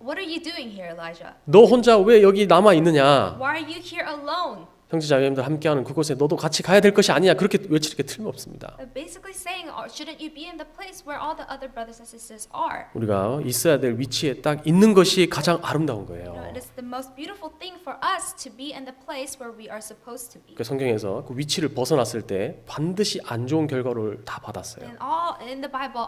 What are you doing here, Elijah? 너 혼자 왜 여기 남아 있느냐? Why are you here alone? 형제자매님들 함께하는 그곳에 너도 같이 가야 될 것이 아니냐 그렇게 외칠 게 틀림없습니다. Basically saying, shouldn't you be in the place where all the other brothers and sisters are? 우리가 있어야 될 위치에 딱 있는 것이 가장 아름다운 거예요. It is the most beautiful thing for us to be in the place where we are supposed to be. 그 성경에서 그 위치를 벗어났을 때 반드시 안 좋은 결과를 다 받았어요. In the Bible,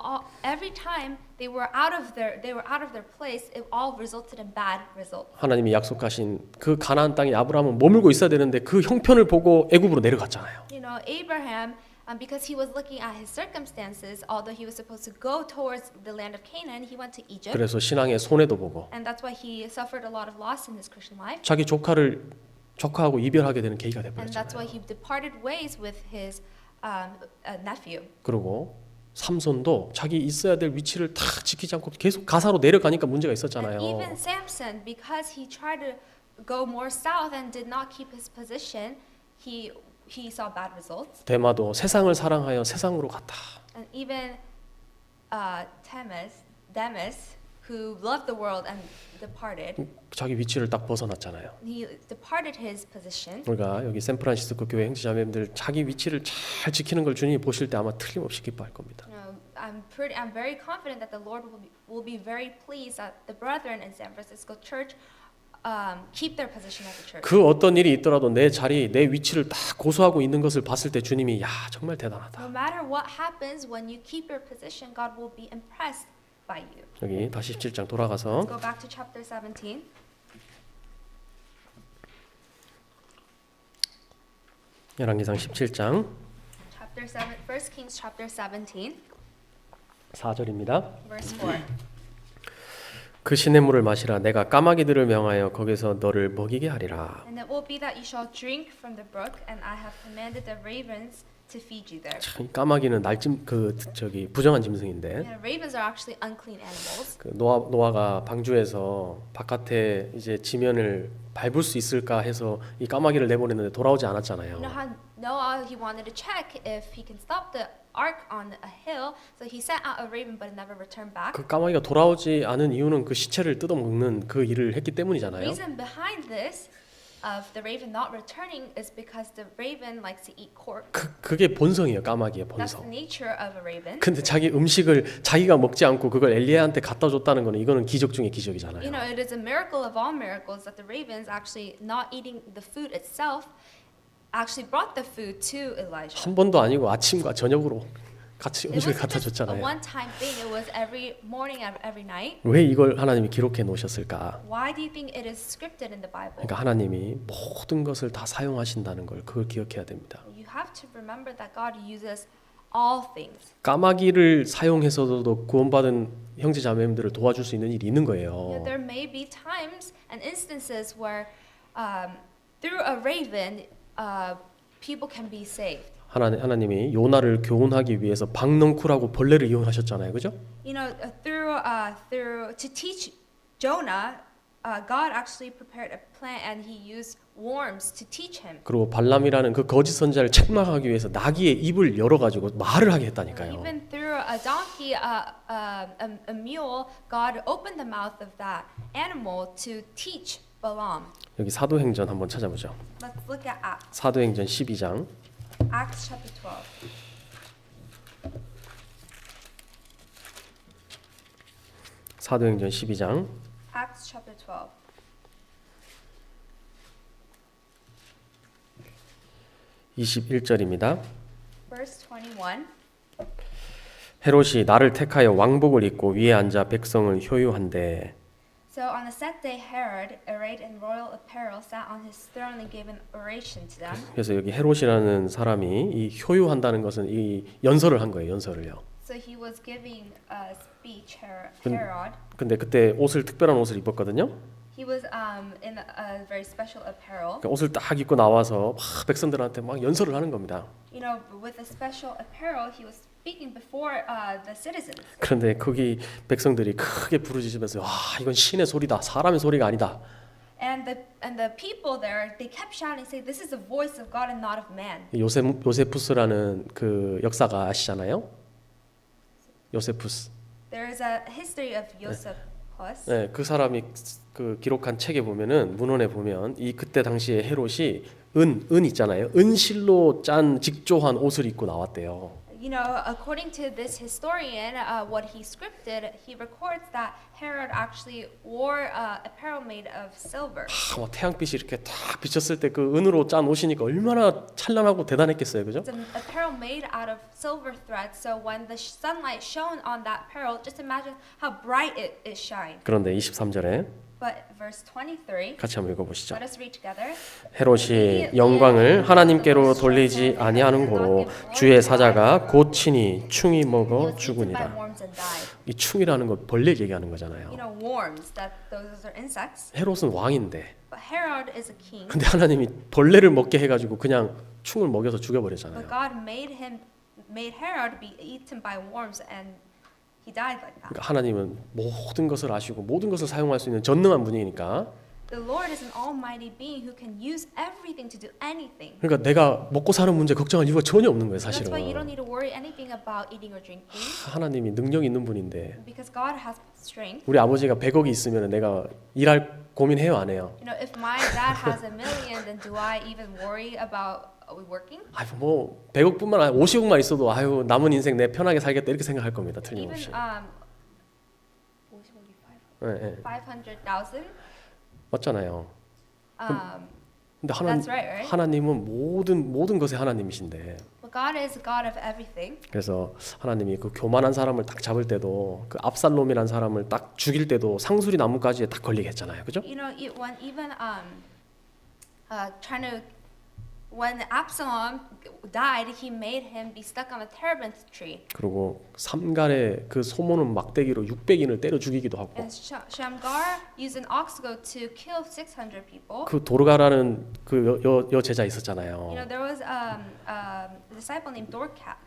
every time they were out of their place, it all resulted in bad results. 하나님이 약속하신 그 가나안 땅에 아브라함은 머물고 있어야 되는데 그 형편을 보고 애굽으로 내려갔잖아요. You know, Abraham, because he was looking at his circumstances, although he was supposed to go towards the land of Canaan, he went to Egypt. 그래서 신앙의 손해도 보고 And that's why he suffered a lot of loss in his Christian life. 자기 조카하고 이별하게 되는 계기가 And that's why 돼버렸잖아요. he departed ways with his nephew. 그리고 삼손도 자기 있어야 될 위치를 다 지키지 않고 계속 가사로 내려가니까 문제가 And 있었잖아요. even Samson, because he tried to go more south and did not keep his position, he saw bad results. 데마도 세상을 사랑하여 세상으로 갔다. And even Demas, who loved the world and departed, 자기 위치를 딱 벗어났잖아요. he departed his position. 우리가 여기 샌프란시스코 교회 형제자매님들 자기 위치를 잘 지키는 걸 주님이 보실 때 아마 틀림없이 기뻐할 겁니다. I'm very confident that the Lord will be very pleased that the brethren in San Francisco Church keep their position as a church. 그 어떤 일이 있더라도 내 자리, 내 위치를 딱 고수하고 있는 것을 봤을 때 주님이 야 정말 대단하다. No matter what happens, when you keep your position, God will be impressed by you. 여기 다시 17장 돌아가서 Let's go back to chapter 17. 열왕기상 17장 Chapter 7, 1 Kings chapter 17, 4절입니다. verse 4. 그 시냇물을 마시라 내가 까마귀들을 명하여 거기서 너를 먹이게 하리라. And it will be that you shall drink from the brook, and I have commanded the ravens to feed you there. 참, 이 까마귀는 부정한 짐승인데 And ravens are actually unclean animals. 그 노아가 방주에서 바깥에 이제 지면을 밟을 수 있을까 해서 이 까마귀를 내보냈는데 돌아오지 않았잖아요. You know how Noah, he wanted to check if he can stop the ark on a hill, so he sent out a raven, but it never returned back. 그 까마귀가 돌아오지 않은 이유는 그 시체를 뜯어먹는 그 일을 했기 The 때문이잖아요. reason behind this of the raven not returning is because the raven likes to eat corpse. 그게 본성이에요. 까마귀의 That's the 본성. nature of a raven. 근데 자기 음식을 자기가 먹지 않고 그걸 엘리야한테 갖다 줬다는 거는 이거는 기적 중의 You 기적이잖아요. know, it is a miracle of all miracles that the ravens actually not eating the food itself actually brought the food to Elijah. 한 번도 아니고 아침과 저녁으로 같이 It 음식을 wasn't 갖다 just a 줬잖아요. one-time thing. It was every morning, every night. 왜 이걸 하나님이 기록해 놓으셨을까? Why do you think it is scripted in the Bible? 그러니까 하나님이 모든 것을 다 사용하신다는 걸 그걸 기억해야 됩니다. You have to remember that God uses all things. 까마귀를 사용해서도 구원받은 형제 자매님들을 도와줄 수 있는 일이 있는 거예요. Yeah, there may be times and instances where through a raven, people can be saved. 하나님이 요나를 교훈하기 위해서 박넝쿨하고 벌레를 이용하셨잖아요, 그죠? You know, through to teach Jonah, God actually prepared a plant and He used worms to teach him. 그리고 발람이라는 그 거짓 선자를 책망하기 위해서 나귀의 입을 열어가지고 말을 하게 했다니까요. Even through a donkey, a mule, God opened the mouth of that animal to teach Balaam. 여기 사도행전 한번 찾아보죠. Let's look at Acts. 사도행전 12장 Acts chapter 12. 사도행전 12장 Acts chapter 12. 21절입니다. Verse 21. 헤롯이 나를 택하여 왕복을 입고 위에 앉아 백성을 효유한대. So on the set day, Herod, arrayed in royal apparel, sat on his throne and gave an oration to them. 그래서 여기 헤롯이라는 사람이 이 효유한다는 것은 이 연설을 한 거예요. 연설을요. So he was giving a speech, 근- Herod. 근데 그때 특별한 옷을 입었거든요. He was in a very special apparel. 그러니까 옷을 딱 입고 나와서 막 백성들한테 막 연설을 하는 겁니다. You know, with a special apparel, he was speaking before the citizens. 그런데 거기 백성들이 크게 부르짖으면서 와 이건 신의 소리다. 사람의 소리가 아니다. And the people there, they kept shouting, saying, "This is the voice of God and not of man." 요세푸스라는 그 역사가 아시잖아요. 요세푸스. There is a history of Josephus. 네, 그 사람이 그 기록한 책에 보면은 문헌에 보면 이 그때 당시에 헤롯이 은 있잖아요. 은실로 짠 직조한 옷을 입고 나왔대요. You know, according to this historian, what he scripted, he records that Herod actually wore apparel made of silver. 막 태양빛이 이렇게 딱 비쳤을 때 그 은으로 짠 옷이니까 얼마나 찬란하고 대단했겠어요, 그죠? It's an apparel made out of silver thread, so when the sunlight shone on that apparel, just imagine how bright it shined. 그런데 23절에 But verse 23, 같이 한번 읽어보시죠. let us read together. 헤롯이 영광을 하나님께로 돌리지 아니하는 고로 주의 사자가 곧 친히 충이 He 먹어 was eaten by 죽으니라. worms and died. 이 충이라는 건 벌레 얘기하는 You 거잖아요. know, worms, that those are insects. 헤롯은 왕인데 But Herod is a king. 근데 하나님이 벌레를 먹게 해가지고 그냥 충을 먹여서 죽여버렸잖아요. But God made Herod be eaten by worms, and he died like that. 그러니까 하나님은 모든 것을 아시고 모든 것을 사용할 수 있는 전능한 분이니까 The Lord is an almighty being who can use everything to do anything. 그러니까 내가 먹고 사는 문제 걱정할 이유가 전혀 없는 거예요, That's 사실은. why you don't need to worry anything about eating or drinking, 하나님이 능력 있는 분인데 because God has strength. 우리 아버지가 100억이 있으면 내가 일할 고민해요, 안 해요? You know, if my dad has $1 million, then do I even worry about working? 아유 뭐 100억뿐만 아니라 50억만 있어도 아유 남은 인생 내 편하게 살겠다 이렇게 생각할 겁니다, Even 틀림없이. 500,000 예, 예. Um, 맞잖아요. 근데 That's right, right? 하나님은 모든 것의 하나님이신데 but God is a God of everything. 그래서 하나님이 그 교만한 사람을 딱 잡을 때도 그 압살롬이란 사람을 딱 죽일 때도 상수리 나뭇가지에 딱 걸리게 했잖아요, 그죠? You know, when even trying to when Absalom died, he made him be stuck on a terebinth tree. 그리고 삼갈의 그 소모는 막대기로 600인을 때려 죽이기도 하고 And Shamgar used an ox goad to kill 600 people. 그 도르가라는 그 여 제자 있었잖아요. You know, there was a disciple named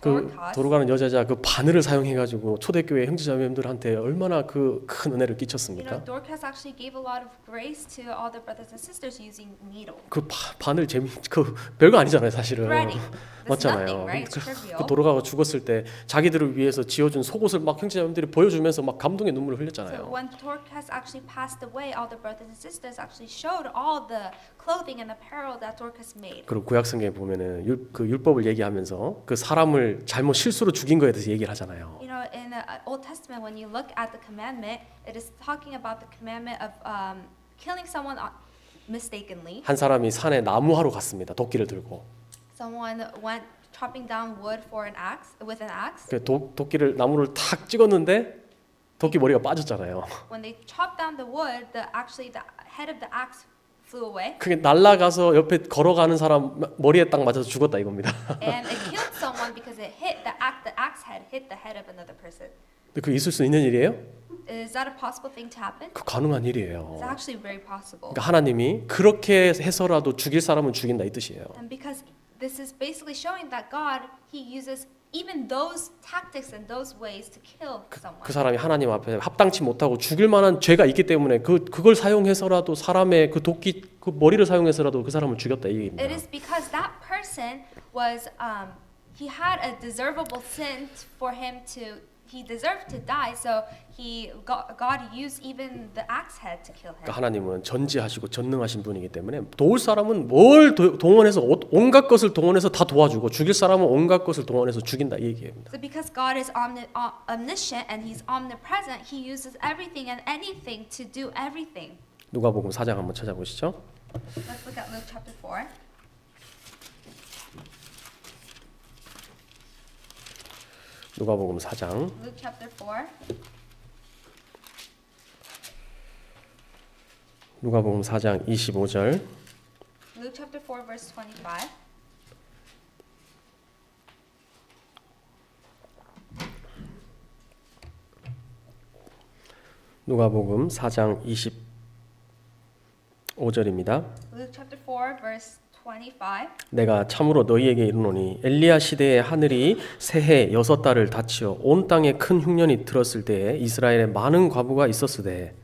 그 Dorcas. 도르가는 여자자 그 바늘을 사용해가지고 초대교회 형제자매님들한테 얼마나 그 큰 은혜를 You know, 끼쳤습니까? Dorcas actually gave a lot of grace to all the brothers and sisters using needle. 그 바늘 그 별거 아니잖아요, 사실은. Threading. That's 맞잖아요. nothing, right? It's trivial. 그 도르가가 죽었을 때 자기들을 위해서 지어준 속옷을 막 형제자매들이 보여주면서 막 감동의 눈물을 So 흘렸잖아요. when Dorcas actually passed away, all the brothers and sisters actually showed all the clothing and apparel that Dorcas made. 그리고 구약 성경에 보면은 그 율법을 얘기하면서 그 사람을 잘못 실수로 죽인 거에 대해서 얘기를 하잖아요. You know, in the Old Testament, when you look at the commandment, it is talking about the commandment of killing someone mistakenly. 한 사람이 산에 나무하러 갔습니다. 도끼를 들고. Someone went chopping down wood with an axe. 그 도끼를 나무를 탁 찍었는데 도끼 머리가 빠졌잖아요. When they chopped down the wood, the head of the axe flew away, 그게 날아가서 옆에 걸어가는 사람 머리에 딱 맞아서 죽었다 이겁니다. and it killed someone because it hit the axe head hit the head of another person. 근데 그 있을 수 있는 일이에요? Is that a possible thing to happen? 그 가능한 일이에요. It's actually very possible. 그러니까 하나님이 그렇게 해서라도 죽일 사람은 죽인다 이 뜻이에요. And because this is basically showing that God, He uses even those tactics and those ways to kill someone. 그 사람이 하나님 앞에 합당치 못하고 죽일 만한 죄가 있기 때문에 그걸 사용해서라도 사람의 그 도끼 그 머리를 사용해서라도 그 사람을 죽였다 이 얘기입니다. It is because that person was he had a deservable sin for him to he deserved to die, so God used even the axe head to kill him. 그러니까 하나님은 전지하시고 전능하신 분이기 때문에 도울 사람은 뭘 동원해서 온갖 것을 동원해서 다 도와주고 죽일 사람은 온갖 것을 동원해서 죽인다 이 얘기입니다. So because God is omniscient and He's omnipresent, He uses everything and anything to do everything. 누가복음 4장 한번 찾아보시죠. Let's look at Luke chapter 4. 누가복음 4장 Luke chapter 4. 누가복음 4장 25절 Luke chapter 4 verse 25. 누가복음 4장 25절입니다. Luke chapter 4 verse 25. 내가 참으로 너희에게 이르노니 엘리야 시대에 하늘이 새해 6달을 닫히어 온 땅에 큰 흉년이 들었을 때에 이스라엘에 많은 과부가 있었으되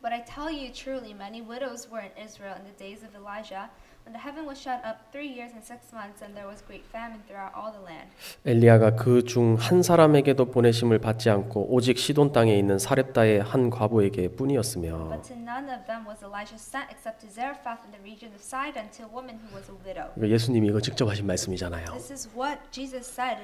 But I tell you truly, many widows were in Israel in the days of Elijah, When the heaven was shut up 3 years and 6 months, and there was great famine throughout all the land. 엘리야가 그 중 한 사람에게도 보내심을 받지 않고 오직 시돈 땅에 있는 사렙다의 한 과부에게 뿐이었으며 But to none of them was Elijah sent except to Zarephath in the region of Sidon, to a woman who was a widow. 예수님이 이거 직접 하신 말씀이잖아요. This is what Jesus said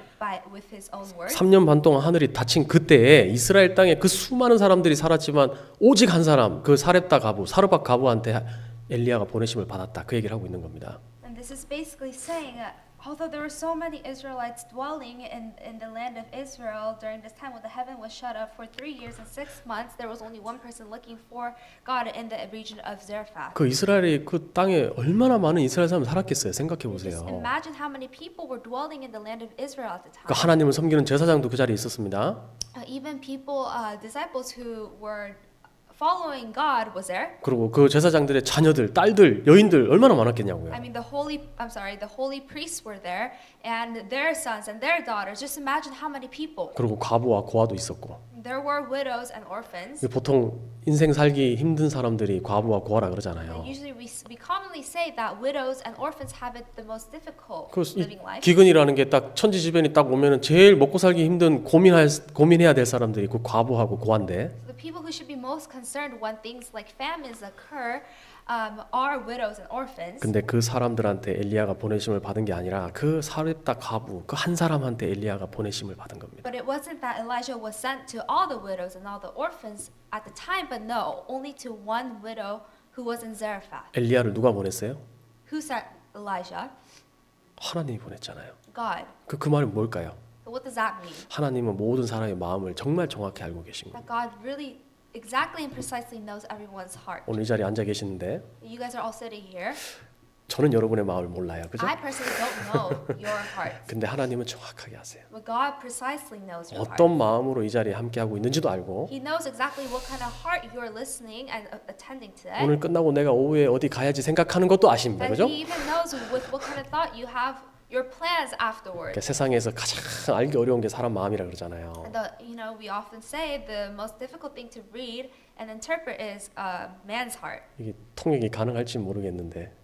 with his own words. 3년 반 동안 하늘이 닫힌 그때에 이스라엘 땅에 그 수많은 사람들이 살았지만 오직 한 사람 그 사렙다 과부 사르밧 과부한테 엘리야가 보내심을 받았다. 그 얘기를 하고 있는 겁니다. And this is basically saying that although there were so many Israelites dwelling in the land of Israel during this time when the heaven was shut up for 3 years and 6 months, there was only one person looking for God in the region of Zarephath. 그 이스라엘이 그 땅에 얼마나 많은 이스라엘 사람이 살았겠어요. 생각해 Just 보세요. imagine how many people were dwelling in the land of Israel at the time. 그 하나님을 섬기는 제사장도 그 자리에 있었습니다. Even people, disciples who were following God was there. 그리고 그 제사장들의 자녀들, 딸들, 여인들 얼마나 많았겠냐고요. I mean, the holy priests were there, and their sons and their daughters. Just imagine how many people. 그리고 과부와 고아도 있었고. There were widows and orphans. 보통 인생 살기 힘든 사람들이 과부와 고아라 And 그러잖아요. usually we commonly say that widows and orphans have it the most difficult 그 living life. 기근이라는 게 딱 천지지변이 딱 오면은 제일 먹고 살기 힘든 고민해야 될 사람들이 그 과부하고 고아인데. The people who should be most concerned when things like famines occur are widows and orphans. 근데 그 사람들한테 엘리야가 보내심을 받은 게 아니라 그 사렙다 과부 그 한 사람한테 엘리야가 보내심을 받은 겁니다. But it wasn't that Elijah was sent to all the widows and all the orphans at the time, but no, only to one widow who was in Zarephath. 엘리야를 누가 보냈어요? Who sent Elijah? 하나님이 보냈잖아요. God. 그 말은 뭘까요? So what does that mean? 하나님은 모든 사람의 마음을 정말 정확히 알고 계신 거예요. That God really exactly and precisely knows everyone's heart. 오늘 이 자리에 앉아 계시는데 You guys are all sitting here. 저는 여러분의 마음을 몰라요. 그죠? I personally don't know your heart. 근데 하나님은 정확하게 아세요. But God precisely knows your heart. 어떤 마음으로 이 자리에 함께하고 있는지도 알고 He knows exactly what kind of heart you're listening and attending today. 오늘 끝나고 내가 오후에 어디 가야지 생각하는 것도 아십니다. And 그죠? He even knows with what kind of thought you have your plans afterward. 그러니까 세상에서 가장 알기 어려운 게 사람 마음이라 그러잖아요. And we often say the most difficult thing to read and interpret is man's heart. 이게 통역이 가능할지 모르겠는데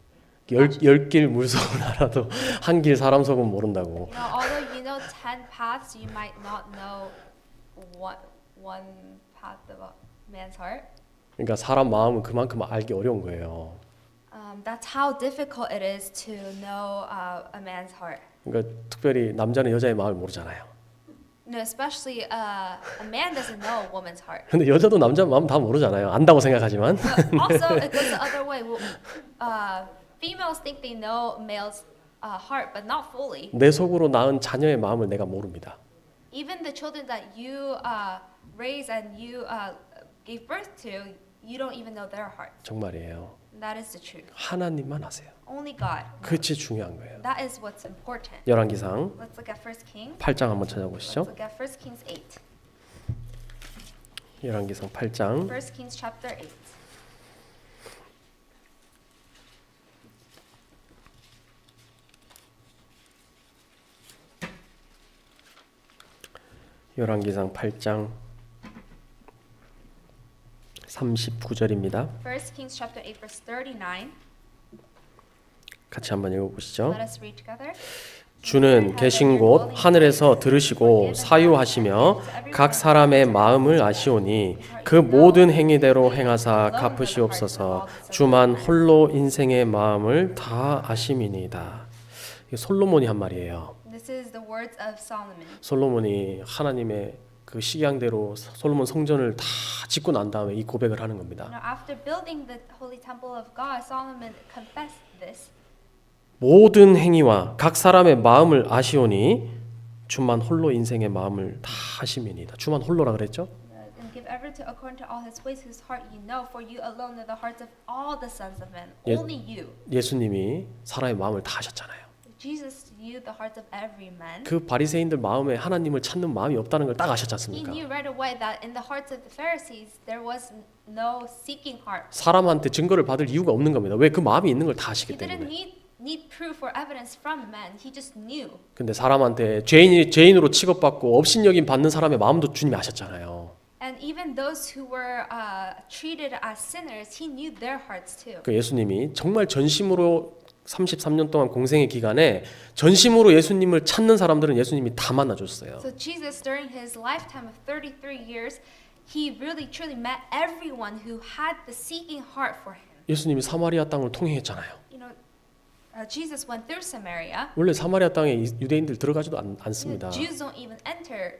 열 길 물속은 알아도 한 길 사람 속은 모른다고. Although you know 10 paths, you might not know one path of man's heart. 그러니까 사람 마음은 그만큼 알기 어려운 거예요. That's how difficult it is to know a man's heart. 그러니까 특별히 남자는 여자의 마음을 모르잖아요. No, especially a man doesn't know a woman's heart. 근데 여자도 남자 마음 다 모르잖아요. 안다고 생각하지만. But also, it goes the other way. Females think they know male's heart, but not fully. 내 속으로 낳은 자녀의 마음을 내가 모릅니다. Even the children that you raise and you gave birth to, you don't even know their hearts. 정말이에요. That is the truth. 하나님만 아세요. Only God. 그게 중요한 거예요. That is what's important. 열왕기상 Let's look at 1 Kings. 8장 한번 Let's 찾아보시죠. look at 1 Kings 8. 열왕기상 8장 1 Kings chapter 8. 열왕기상 8장 39절입니다. 1 Kings chapter 8 verse 39. 같이 한번 읽어보시죠. Let us read together. 주는 계신 곳 하늘에서 들으시고 사유하시며 각 사람의 마음을 아시오니 그 모든 행위대로 행하사 갚으시옵소서. 주만 홀로 인생의 마음을 다 아심이니이다. 이게 솔로몬이 한 말이에요. This is the words of Solomon. 솔로몬이 하나님의 그 식양대로 솔로몬 성전을 다 짓고 난 다음에 이 고백을 하는 겁니다. Now, after building the holy temple of God, Solomon confessed this. 모든 행위와 각 사람의 마음을 아시오니 주만 홀로 인생의 마음을 다 하심이니이다. 주만 홀로라 그랬죠? And give ever to according to all his ways, whose heart you know, for you alone know the hearts of all the sons of men. Yes. Only you. 예수님이 사람의 마음을 다 하셨잖아요. Jesus knew the hearts of every man. 그 바리새인들 마음에 하나님을 찾는 마음이 없다는 걸 딱 아셨지 He 않습니까? knew right away that in the hearts of the Pharisees there was no seeking heart. 사람한테 증거를 받을 이유가 없는 겁니다. 왜? 그 마음이 있는 걸 다 아시기 He didn't 때문에. need proof or evidence from men. He just knew. 근데 사람한테 죄인으로 취급받고 업신여김 받는 사람의 마음도 주님이 아셨잖아요. And even those who were treated as sinners, he knew their hearts too. 그 예수님이 정말 전심으로 33년 동안 공생의 기간에 전심으로 예수님을 찾는 사람들은 예수님이 다 만나줬어요. So Jesus, during his lifetime of 33 years, he really truly met everyone who had the seeking heart for him. 예수님이 사마리아 땅을 통행했잖아요. You know, Jesus went through Samaria. 원래 사마리아 땅에 유대인들 들어가지도 않습니다. Jews don't even enter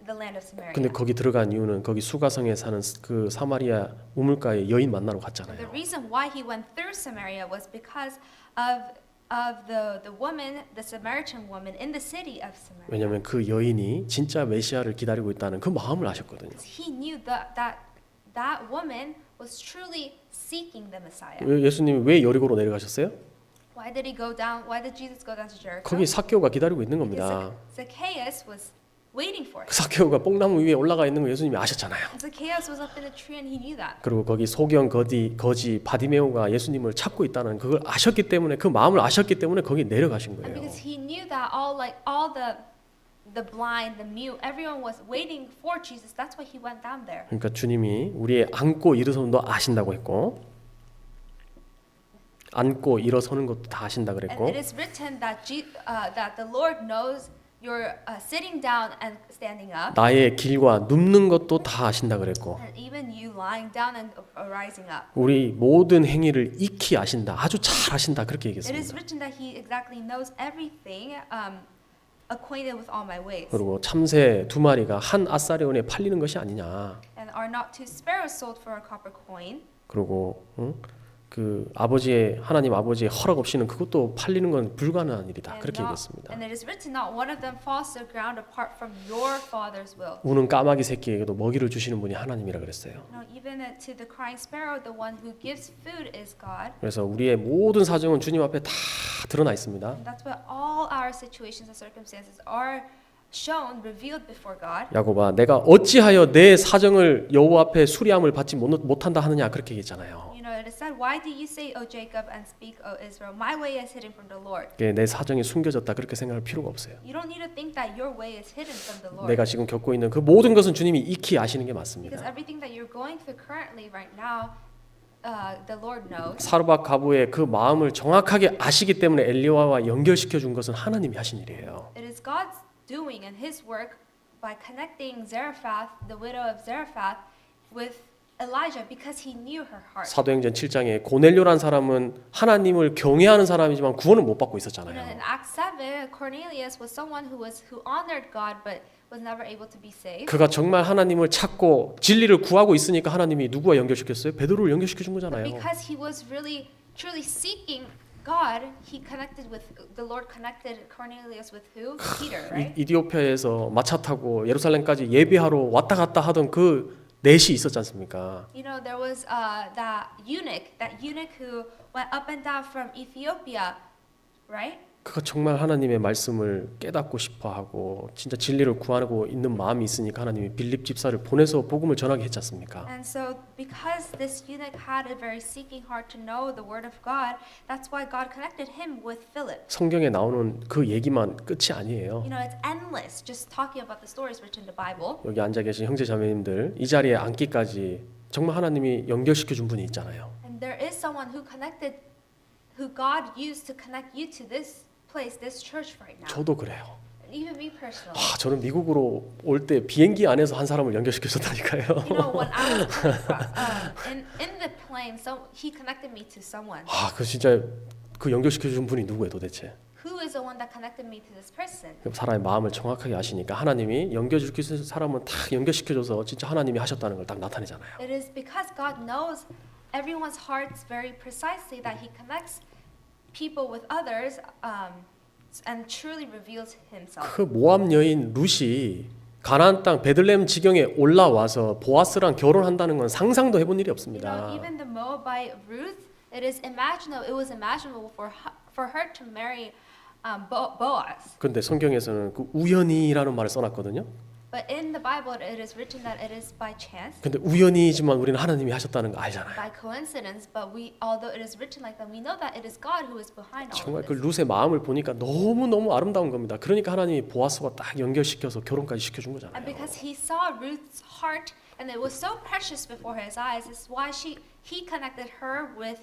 the land of Samaria. 근데 거기 들어간 이유는 거기 수가성에 사는 그 사마리아 우물가에 여인 만나러 The 갔잖아요. reason why he went through Samaria was because of the woman, the Samaritan woman in the city of Samaria. 왜냐하면 그 여인이 진짜 메시아를 기다리고 있다는 그 마음을 아셨거든요. He knew that woman was truly seeking the Messiah. 예수님이 왜 여리고로 내려가셨어요? Why did he go down? Why did Jesus go down to Jericho? 거기 삭개오가 기다리고 있는 Because 겁니다. Zacchaeus was waiting for 그 him. 삭개오가 뽕나무 위에 올라가 있는 거 예수님이 아셨잖아요. Zacchaeus was up in a tree and he knew that. 그리고 거기 소경 거지 바디메오가 예수님을 찾고 있다는 그걸 아셨기 때문에 그 마음을 아셨기 때문에 거기 내려가신 And 거예요. because he knew that all the blind, the mute, everyone was waiting for Jesus. That's why he went down there. 그러니까 주님이 우리의 앉고 일어서는도 아신다고 했고 앉고 일어서는 것도 다 아신다 And 그랬고 it is written that that the Lord knows you're sitting down and standing up, 나의 길과 눕는 것도 다 아신다 그랬고 and even you lying down and rising up. 우리 모든 행위를 익히 아신다. 아주 잘 아신다. 그렇게 It is 얘기했습니다. written that he exactly knows everything, acquainted with all my ways. 그리고 참새 두 마리가 한 아사리온에 팔리는 것이 아니냐. And are not two sparrows sold for a copper coin? 그리고 그 하나님 아버지의 허락 없이는 그것도 팔리는 건 불가능한 일이다. 그렇게 얘기했습니다. And it is written, not one of them falls to the ground apart from your Father's will. 우는 까마귀 새끼에게도 먹이를 주시는 분이 하나님이라 그랬어요. No, even to the crying sparrow, the one who gives food is God. 그래서 우리의 모든 사정은 주님 앞에 다 드러나 있습니다. And that's why all our situations and circumstances are shown, revealed before God. 야고바 내가 어찌하여 내 사정을 여호와 앞에 수리함을 받지 못한다 하느냐 그렇게 얘기했잖아요. You know, it is said, why do you say, O Jacob, and speak, O Israel, my way is hidden from the Lord. 내 사정이 숨겨졌다 그렇게 생각할 필요가 없어요. You don't need to think that your way is hidden from the Lord. 내가 지금 겪고 있는 그 모든 것은 주님이 익히 아시는 게 Because 맞습니다. everything that you're going through currently right now, the Lord knows. 사르밧 가부의 그 마음을 정확하게 아시기 때문에 엘리야와 연결시켜 준 것은 하나님이 하신 일이에요. It is God's doing and His work by connecting Zarephath, the widow of Zarephath, with Elijah because he knew her heart. 사도행전 7장에 고넬료란 사람은 하나님을 경외하는 사람이지만 구원을 못 받고 You know, 있었잖아요. in Acts 7, Cornelius was someone who honored God but was never able to be saved. 그가 정말 하나님을 찾고 진리를 구하고 있으니까 하나님이 누구와 연결시켰어요? 베드로를 연결시켜 준 But 거잖아요. because he was really truly seeking God, the Lord connected Cornelius with who? Peter, right? 이디오피아에서 마차 타고 예루살렘까지 예배하러 왔다 갔다 하던 그 넷이 있었지 않습니까? You know, there was that eunuch who went up and down from Ethiopia, right? 그가 정말 하나님의 말씀을 깨닫고 싶어하고 진짜 진리를 구하고 있는 마음이 있으니까 하나님이 빌립 집사를 보내서 복음을 전하게 했지 않습니까? And so because this eunuch had a very seeking heart to know the word of God, that's why God connected him with Philip. 성경에 나오는 그 얘기만 끝이 아니에요. You know, it's endless just talking about the stories written in the Bible. 여기 앉아 계신 형제 자매님들 이 자리에 앉기까지 정말 하나님이 연결시켜 준 분이 있잖아요. And there is someone who God used to connect you to this place, this church right now. 저도 그래요. Even me personally. 저는 미국으로 올 때 비행기 안에서 한 사람을 연결시켜 줬다니까요. You know, when I was coming from, in the plane, so he connected me to someone. 그 진짜 그 연결시켜 준 분이 누구예요, 도대체? Who is the one that connected me to this person? 사람의 마음을 정확하게 아시니까 하나님이 연결시켜 준 사람은 다 연결시켜 줘서 진짜 하나님이 하셨다는 걸 딱 나타내잖아요. It is because God knows everyone's hearts very precisely that He connects people with others and truly reveals Himself. 그 모압 여인 룻이 가나안 땅 베들레헴 지경에 올라와서 보아스랑 결혼한다는 건 상상도 해본 일이 You know, 없습니다. even the Moabite Ruth, it was imaginable for her to marry Boaz. 그런데 성경에서는 그 우연히라는 말을 써놨거든요. But in the Bible, it is written that it is by chance, 근데 우연히지만 우리는 하나님이 하셨다는 거 알잖아요. by coincidence. But although it is written like that, we know that it is God who is behind all 정말 of 그 this. 룻의 마음을 보니까 너무 아름다운 겁니다. 그러니까 하나님이 보아스와 딱 연결시켜서 결혼까지 시켜준 거잖아요. And because he saw Ruth's heart and it was so precious before his eyes, is why he connected her with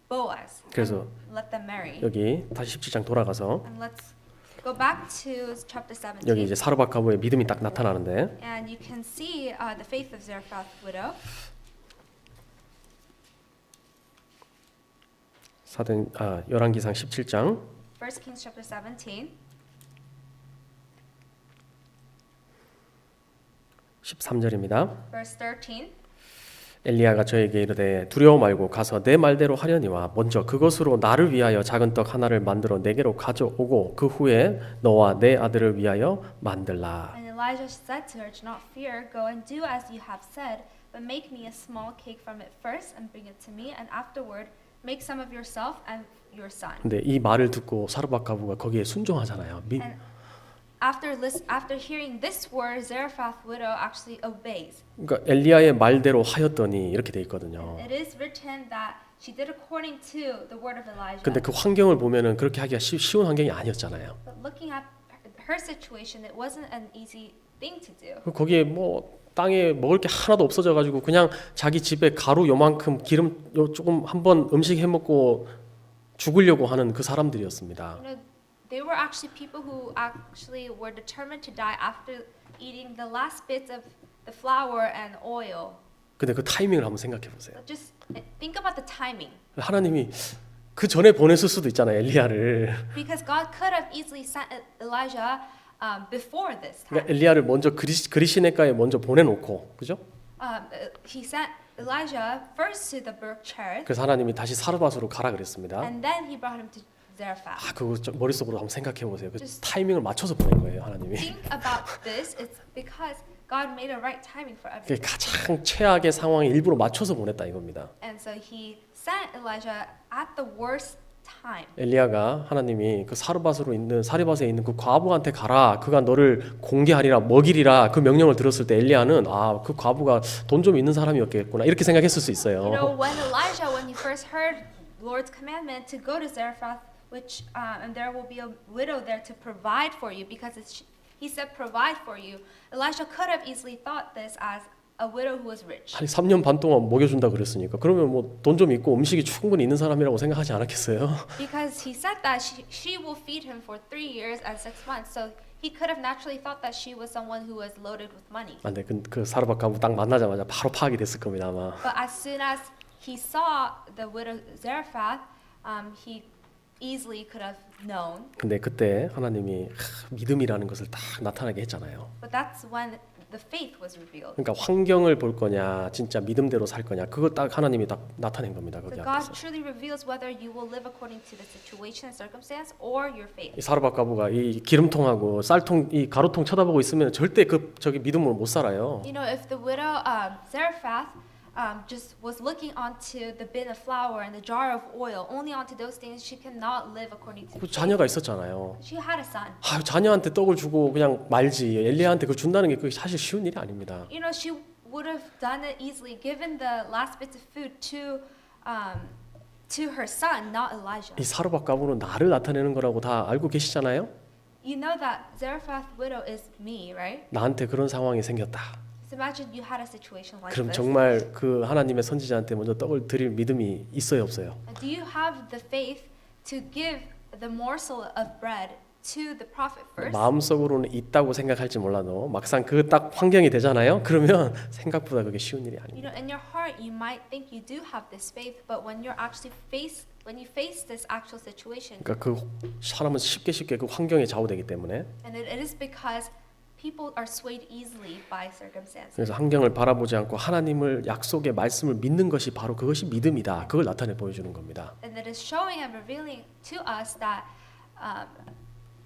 Boaz. 그래서 And let them marry. 여기 다시 17장 돌아가서 And let's go back to chapter 여기 17. 이제 사르밧 가부의 믿음이 딱 나타나는데 And you can see the faith of Zarephath widow. 열왕기상 17장 1 Kings chapter 17, 13절입니다. verse 13. 엘리야가 저에게 이르되 두려워 말고 가서 내 말대로 하려니와 먼저 그것으로 나를 위하여 작은 떡 하나를 만들어 내게로 가져오고 그 후에 너와 내 아들을 위하여 만들라. And Elijah said to her, "Do not fear, go and do as you have said, but make me a small cake from it first and bring it to me, and afterward make some of yourself and your son." 근데 이 말을 듣고 사르밧 가부가 거기에 순종하잖아요. And after hearing this word, Zarephath widow actually obeys. 그러니까 엘리야의 말대로 하였더니 이렇게 돼 있거든요. It is written that she did according to the word of Elijah. 근데 그 환경을 보면은 그렇게 하기가 쉬운 환경이 아니었잖아요. But looking at her situation, it wasn't an easy thing to do. 거기에 뭐 땅에 먹을 게 하나도 없어져 가지고 그냥 자기 집에 가루 요만큼 기름 요 조금 한번 음식 해 먹고 죽으려고 하는 그 사람들이었습니다. You know, they were actually people who actually were determined to die after eating the last bits of the flour and oil. 근데 그 타이밍을 한번 생각해 보세요. So just think about the timing. 하나님이 그 전에 보냈을 수도 있잖아요, 엘리야를. Because God could have easily sent Elijah before this time. 그러니까 엘리야를 먼저 그리시네가에 먼저 보내놓고, 그죠? He sent Elijah first to the brook Cherith, 그래서 하나님이 다시 사르밧으로 가라 그랬습니다. and then he brought him to Zarephath. 그거 좀 머릿속으로 한번 생각해 보세요. 그 Just- 타이밍을 맞춰서 보낸 거예요, 하나님이. Think about this. It's because God made a right timing for 그게 everything. 가장 최악의 상황에 일부러 맞춰서 보냈다 이겁니다. And so he sent Elijah at the worst time. 엘리야가 하나님이 그 사르밧에 있는 그 과부한테 가라. 그가 너를 공개하리라, 먹이리라 그 명령을 들었을 때 엘리야는 그 과부가 돈 좀 있는 사람이었겠구나 이렇게 생각했을 수 있어요. You know, when he first heard Lord's commandment to go to Zarephath, which and there will be a widow there to provide for you, because he said provide for you. Elijah could have easily thought this as a widow who was rich. 아니 3년 반 동안 먹여준다 그랬으니까 그러면 뭐 돈 좀 있고 음식이 충분히 있는 사람이라고 생각하지 않았겠어요? Because he said that she will feed him for 3 years and 6 months, so he could have naturally thought that she was someone who was loaded with money. 아, 네, 그 사르밧 가부 딱 만나자마자 바로 파악이 됐을 겁니다 아마. But as soon as he saw the widow Zarephath, he easily could have known. 근데 그때 하나님이 믿음이라는 것을 딱 나타나게 했잖아요. But that's when the faith was revealed. 그러니까 환경을 볼 거냐, 진짜 믿음대로 살 거냐, 그거 딱 하나님이 딱 나타낸 겁니다. So 거기 God 앞에서. truly reveals whether you will live according to the situation and circumstance or your faith. 이 사르밧 가부가 이 기름통하고 쌀통, 이 가루통 쳐다보고 있으면 절대 저기 믿음으로 못 살아요. You know, if the widow Zarephath just was looking onto the bin of flour and the jar of oil, only onto those things, she cannot live according to 그 faith. 자녀가 있었잖아요. She had a son. 자녀한테 떡을 주고 그냥 말지. 엘리야한테 그걸 준다는 게 그게 사실 쉬운 일이 아닙니다. You know, she would have done it easily, given the last bits of food to her son, not Elijah. 이 사르밧 가부는 나를 나타내는 거라고 다 알고 계시잖아요. You know that Zarephath widow is me, right? 나한테 그런 상황이 생겼다. So imagine you had a situation like 그럼 this. 정말 그 하나님의 선지자한테 먼저 떡을 드릴 믿음이 있어요, 없어요? Do you have the faith to give the morsel of bread to the prophet first? 마음속으로는 있다고 생각할지 몰라도 막상 그 딱 환경이 되잖아요. 그러면 생각보다 그게 쉬운 일이 You 아닙니다. know, in your heart, you might think you do have this faith, but when you face this actual situation, 그러니까 그 사람은 쉽게 그 환경에 좌우되기 때문에 and it is because people are swayed easily by circumstances. 그래서 환경을 바라보지 않고 하나님을 약속의 말씀을 믿는 것이 바로 그것이 믿음이다. 그걸 나타내 보여주는 겁니다. And it is showing and revealing to us that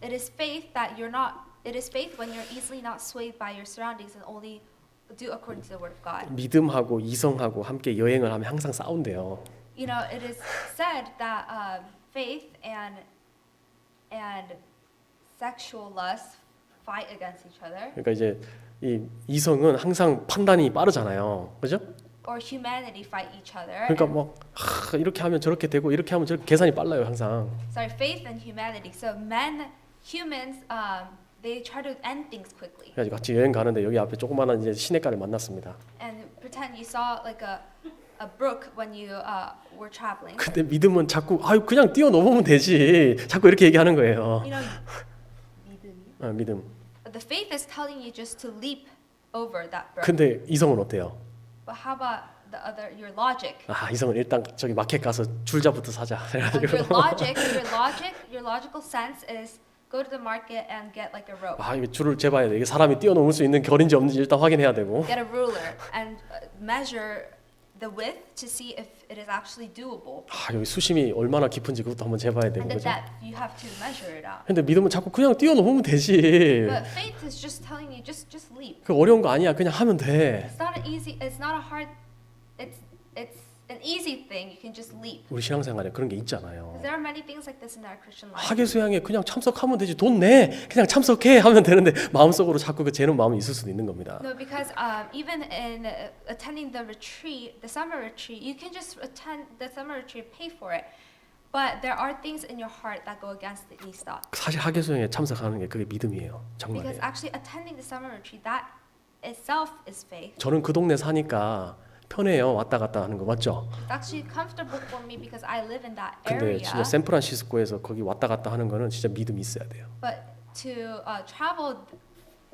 it is faith that you're not. It is faith when you're easily not swayed by your surroundings and only do according to the word of God. 믿음하고 이성하고 함께 여행을 하면 항상 싸운대요. You know, it is said that faith and sexual lust fight against each other, 그러니까 이제 이 이성은 항상 판단이 빠르잖아요. 그죠? or humanity fight each other. 그러니까 뭐 이렇게 하면 저렇게 되고 이렇게 하면 저렇게 계산이 빨라요, 항상. Sorry, faith and humanity. So humans, they try to end things quickly. 그래서 같이 여행 가는데 여기 앞에 조그마한 이제 시내가를 만났습니다. And pretend you saw like a brook when you were traveling. 근데 믿음은 자꾸 아유 그냥 뛰어넘으면 되지. 자꾸 이렇게 얘기하는 거예요. You know, 믿음. the faith is telling you just to leap over that brook. 근데 이성은 어때요? But how about the other, your logic? 이성은 일단 저기 마켓 가서 줄자부터 사자. Your logical sense is go to the market and get like a rope. 이거 줄을 재봐야 돼. 이게 사람이 뛰어넘을 수 있는 결인지 없는지 일단 확인해야 되고. Get a ruler and measure the width to see if it is actually doable. 여기 수심이 얼마나 깊은지 그것도 한번 재봐야 되고 And the 그죠? depth, you have to measure it out. 근데 믿음은 자꾸 그냥 뛰어넘으면 되지. But faith is just telling you just leap. 그 어려운 거 아니야. 그냥 하면 돼. It's not an easy. It's not a hard. It's an easy thing. You can just leap. 우리 신앙생활에 그런 게 있잖아요. Because there are many things like this in our Christian life. 학예 수양에 그냥 참석하면 되지. 돈 내. 그냥 참석해 하면 되는데 마음속으로 자꾸 그 재는 마음이 있을 수도 있는 겁니다. No, because even in attending the retreat, the summer retreat, you can just attend the summer retreat, pay for it. But there are things in your heart that go against these thoughts. 사실 학예 수양에 참석하는 게 그게 믿음이에요. Because 정말이에요. actually attending the summer retreat, that itself is faith. 저는 그 동네 사니까 편해요. 왔다 갔다 하는 거 맞죠? It's actually comfortable for me because I live in that 근데 area. 진짜 샌프란시스코에서 거기 왔다 갔다 하는 거는 진짜 믿음이 있어야 돼요. But to travel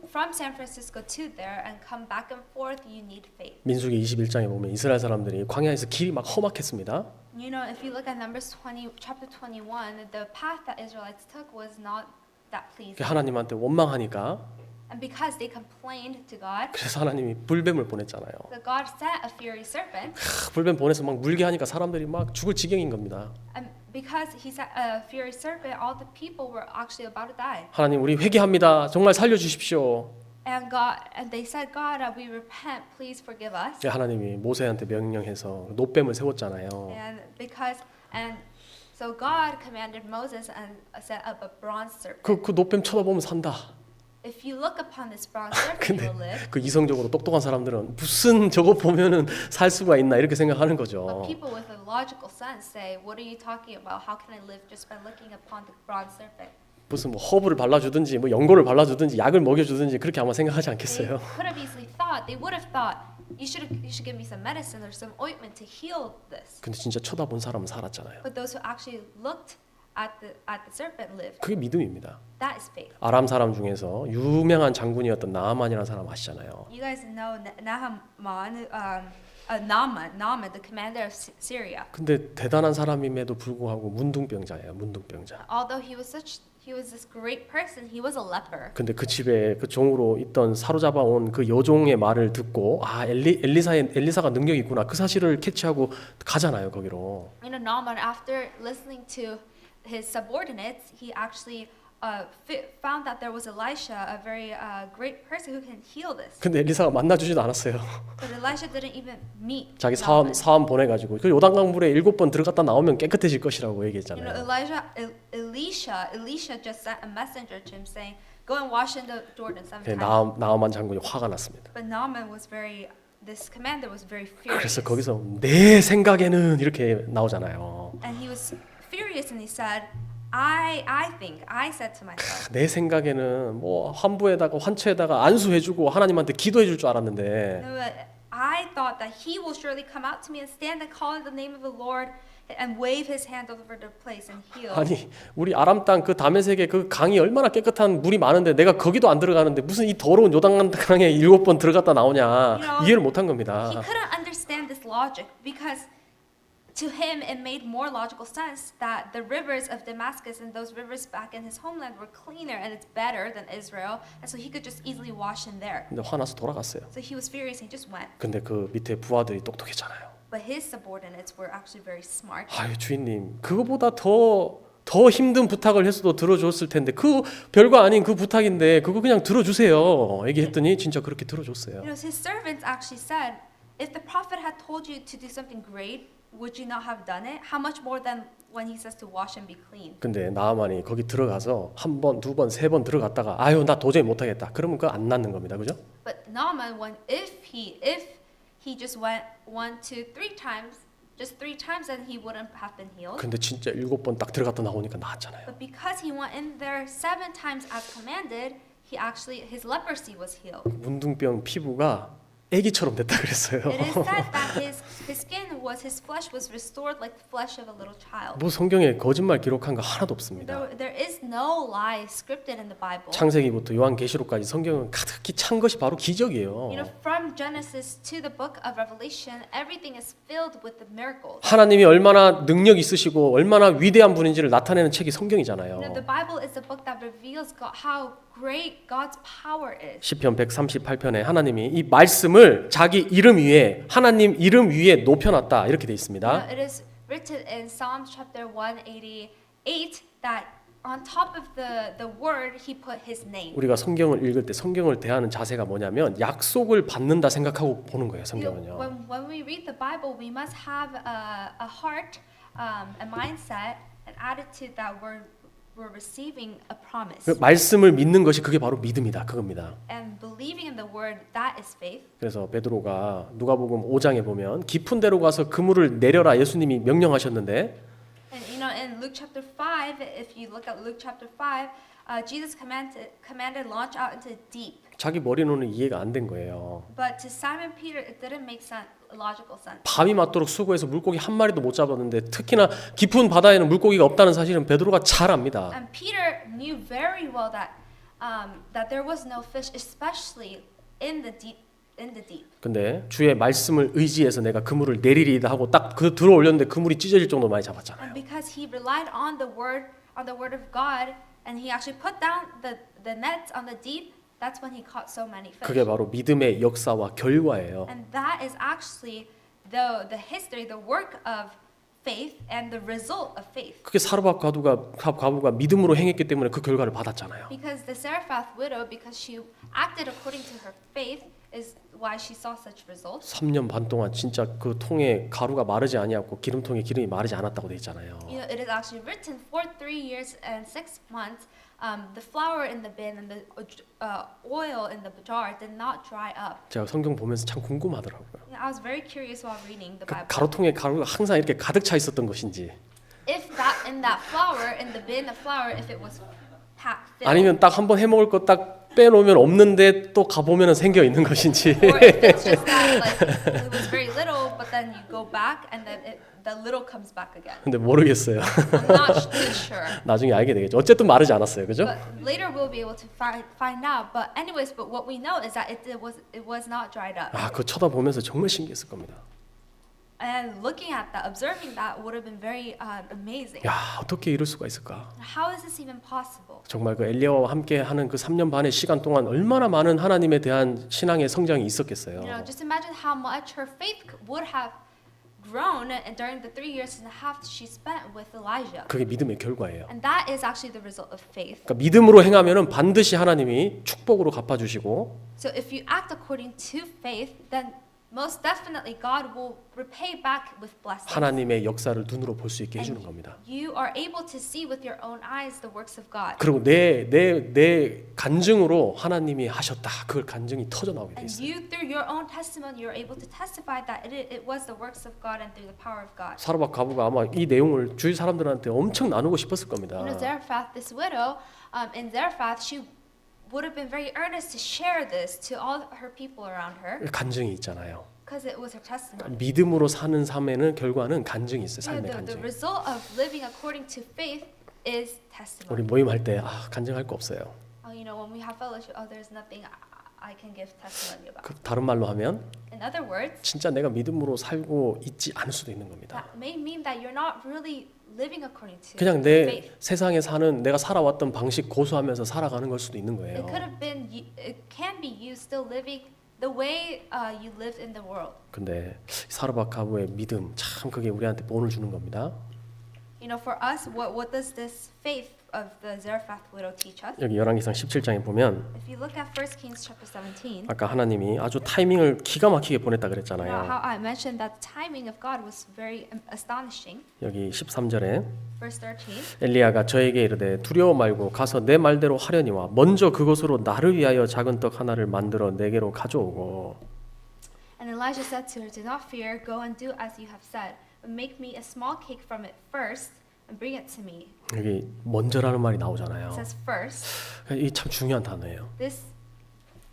from San Francisco to there and come back and forth, you need faith. 민수기 21장에 보면 이스라엘 사람들이 광야에서 길이 막 험악했습니다. You know, if you look at Numbers 20, chapter 21, the path that Israelites took was not that pleasing. 하나님한테 원망하니까 And because they complained to God, 그래서 하나님이 불뱀을 보냈잖아요. so God sent a fiery serpent. 불뱀 보내서 막 물게 하니까 사람들이 막 죽을 지경인 겁니다. And because he sent a fiery serpent, all the people were actually about to die. 하나님 우리 회개합니다. 정말 살려주십시오. And they said, God, we repent. Please forgive us. 하나님이 모세한테 명령해서 노뱀을 세웠잖아요. And so God commanded Moses and set up a bronze serpent. 그 노뱀 쳐다보면 산다. If you look upon this bronze serpent, 근데 you will live. 그 이성적으로 똑똑한 사람들은 무슨 저거 보면은 살 수가 있나 이렇게 생각하는 But 거죠. people with a logical sense say, what are you talking about? How can I live just by looking upon the bronze serpent? 무슨 뭐 허브를 발라주든지 뭐 연고를 발라주든지 약을 먹여주든지 그렇게 아마 생각하지 They 않겠어요. could have easily thought, they would have thought, you should give me some medicine or some ointment to heal this. 근데 진짜 쳐다본 사람은 살았잖아요. But those who actually looked at the serpent lived. 그게 믿음입니다. That is faith. 아람 사람 중에서 유명한 장군이었던 나아만이라는 사람 아시잖아요. You guys know Naaman, the commander of Syria. 근데 대단한 사람임에도 불구하고 문둥병자예요. 문둥병자. Although he was this great person, he was a leper. 근데 그 집에 그 종으로 있던 사로잡아 온 그 여종의 말을 듣고 엘리사가 능력이 있구나. 그 사실을 캐치하고 가잖아요, 거기로. You know, Naaman, after listening to his subordinates, he actually found that there was Elisha, a very great person who can heal this. 근데 엘리사가 만나주지도 않았어요. But Elisha didn't even meet 자기 Naaman. 사원 보내가지고 그 요단강물에 7번 들어갔다 나오면 깨끗해질 것이라고 You know, 얘기했잖아요. Elisha just sent a messenger to him saying, "Go and wash in the Jordan 7 네, times." 나아만 장군이 화가 났습니다. But Naaman this commander was very furious. 그래서 거기서 내 생각에는 이렇게 나오잖아요. And he was furious and he said, I said to myself, 내 생각에는 뭐 환부에다가 환처에다가 안수해주고 하나님한테 기도해줄 줄 알았는데 "No, I thought that he will surely come out to me and stand and call in the name of the Lord and wave his hand over the place and heal." 아니 우리 아람 땅 그 다메섹에 그 강이 얼마나 깨끗한 물이 많은데 내가 거기도 안 들어가는데 무슨 이 더러운 요단강에 7번 들어갔다 나오냐 이해를 못한 겁니다. He couldn't understand this logic because to him it made more logical sense that the rivers of Damascus and those rivers back in his homeland were cleaner and it's better than Israel, and so he could just easily wash in there. 근데 화나서 돌아갔어요. So he was furious and he just went. 근데 그 밑에 부하들이 똑똑했잖아요. But his subordinates were actually very smart. 아유 주인님 그거보다 더 힘든 부탁을 했어도 들어줬을 텐데 그 별거 아닌 그 부탁인데 그거 그냥 들어주세요. 얘기했더니 진짜 그렇게 들어줬어요. You know, his servants actually said, if the prophet had told you to do something great, would you not have done it? How much more than when he says to wash and be clean? 근데 나아만이 거기 들어가서 한 번, 두 번, 세 번 들어갔다가 아유 나 도저히 못하겠다. 그러면 그거 안 낫는 겁니다, 그죠? But Naaman, if he just went 1, 2, 3 times, just 3 times, then he wouldn't have been healed. 근데 진짜 7번 딱 들어갔다 나오니까 나았잖아요. But because he went in there 7 times as commanded, his leprosy was healed. 문둥병 피부가 애기처럼 됐다 그랬어요. It is said that his flesh was restored like the flesh of a little child. 뭐 성경에 거짓말 기록한 거 하나도 없습니다. There is no lie scripted in the Bible. 창세기부터 요한계시록까지 성경은 가득히 찬 것이 바로 기적이에요. You know, from Genesis to the book of Revelation, everything is filled with the miracles. 하나님이 얼마나 능력 있으시고 얼마나 위대한 분인지를 나타내는 책이 성경이잖아요. You know, the Bible is a book that reveals how great God's power is. 시편 138편에 하나님이 이 말씀을 자기 이름 위에 하나님 이름 위에 높여놨다 이렇게 돼 You 있습니다. know, it is written in Psalms chapter 188 that on top of the word he put his name. 우리가 성경을 읽을 때 성경을 대하는 자세가 뭐냐면 약속을 받는다 생각하고 보는 거예요. You know, 성경은요. when we read the Bible, we must have a heart, a mindset, an attitude that we're receiving a promise. 그 말씀을 믿는 것이 그게 바로 믿음이다. 그겁니다. And believing in the word, that is faith. 그래서 베드로가 누가복음 5장에 보면 깊은 데로 가서 그물을 내려라 예수님이 명령하셨는데 And you know, in Luke chapter 5, if you look at Luke chapter 5, Jesus commanded launch out into the deep. 자기 머리로는 이해가 안 된 거예요. But to Simon Peter, it didn't make logical sense. 밤이 맞도록 수고해서 물고기 한 마리도 못 잡았는데 특히나 깊은 바다에는 물고기가 없다는 사실은 베드로가 잘 압니다. And Peter knew very well that there was no fish, especially in the deep. 근데 주의 말씀을 의지해서 내가 그물을 내리리다 하고 딱 그 들어 올렸는데 그물이 찢어질 정도 많이 잡았잖아요. And because he relied on the word of God, and he actually put down the nets on the deep, that's when he caught so many fish. 그게 바로 믿음의 역사와 결과예요. And that is actually the history, the work of faith and the result of faith. 그게 사르밧 과부가 믿음으로 행했기 때문에 그 결과를 받았잖아요. Because the Zarephath widow, because she acted according to her faith, is why she saw such results. 3년 반 동안 진짜 그 통에 가루가 마르지 아니었고 기름통에 기름이 마르지 않았다고 돼 있잖아요. You know, it is actually written for 3 years and 6 months. The flour in the bin and the oil in the jar did not dry up. 제가 성경 보면서 참 궁금하더라고요. Yeah, I was very curious while reading the 그 Bible. 가루통에 가루가 항상 이렇게 가득 차 있었던 것인지 If in that flour, in the bin of flour, if it was packed filled, 아니면 딱 한번 해 먹을 거 딱 빼놓으면 없는데 또 가보면 생겨 있는 것인지 or if it's just that like it was very little, but then you go back and then the little comes back again. 근데 모르겠어요. I'm not too sure. 나중에 알게 되겠죠. 어쨌든 마르지 않았어요. 그죠? But later we'll be able to find out. But anyways, but what we know is that it was not dried up. 아, 그거 쳐다보면서 정말 신기했을 겁니다. And looking at that, observing that would have been very amazing. 야, 어떻게 이럴 수가 있을까? How is this even possible? 정말 그 엘리야와 함께 하는 그 3년 반의 시간 동안 얼마나 많은 하나님에 대한 신앙의 성장이 있었겠어요. You know, just imagine how much her faith would have grown during the 3 years and a half she spent with Elijah. 그게 믿음의 결과예요. And that is actually the result of faith. 그러니까 믿음으로 행하면은 반드시 하나님이 축복으로 갚아주시고 So if you act according to faith, then most definitely God will repay back with blessings. 하나님의 역사를 눈으로 볼 수 있게 해주는 겁니다. You are able to see with your own eyes the works of God. 그리고 내 간증으로 하나님이 하셨다. 그걸 간증이 터져 나오게 돼 And 있어요. you, through your own testimony, you're able to testify that it was the works of God and through the power of God. 사르밧 과부가 아마 이 내용을 주위 사람들한테 엄청 나누고 싶었을 겁니다. You know, Zarephath, this widow, in Zarephath, she would have been very earnest to share this to all her people around her 간증이 있잖아요. because it was her testimony. 믿음으로 사는 삶에는 결과는 간증이 있어요. 삶의 The 간증. result of living according to faith is 우리 testimony. 모임할 때 간증할 거 없어요. You know, when we have fellowship, there's nothing I can give testimony about. 그 다른 말로 하면 In other words, 진짜 내가 믿음으로 살고 있지 않을 수도 있는 겁니다. that may mean that you're not really living according to 그냥 내 faith. 세상에 사는 내가 살아왔던 방식 고수하면서 살아가는 걸 수도 있는 It 거예요. could have been, it can be you still living the way you lived in the world. 근데 사르밧 과부의 믿음 참 그게 우리한테 본을 주는 겁니다. You know, for us, what does this faith of the Zarephath widow teach us? 여기 열왕기상 17장에 보면 If you look at 1 Kings chapter 17, 아까 하나님이 아주 타이밍을 기가 막히게 보냈다 you know 그랬잖아요. how I mentioned that the timing of God was very astonishing. 여기 13절에 Verse 13, 엘리야가 저에게 이르되 두려워 말고 가서 내 말대로 하려니와 먼저 그것으로 나를 위하여 작은 떡 하나를 만들어 내게로 가져오고 and Elijah said to her, "Do not fear, go and do as you have said, but make me a small cake from it first and bring it to me." 여기 먼저라는 말이 It 나오잖아요. says first. 이게 참 중요한 단어예요. This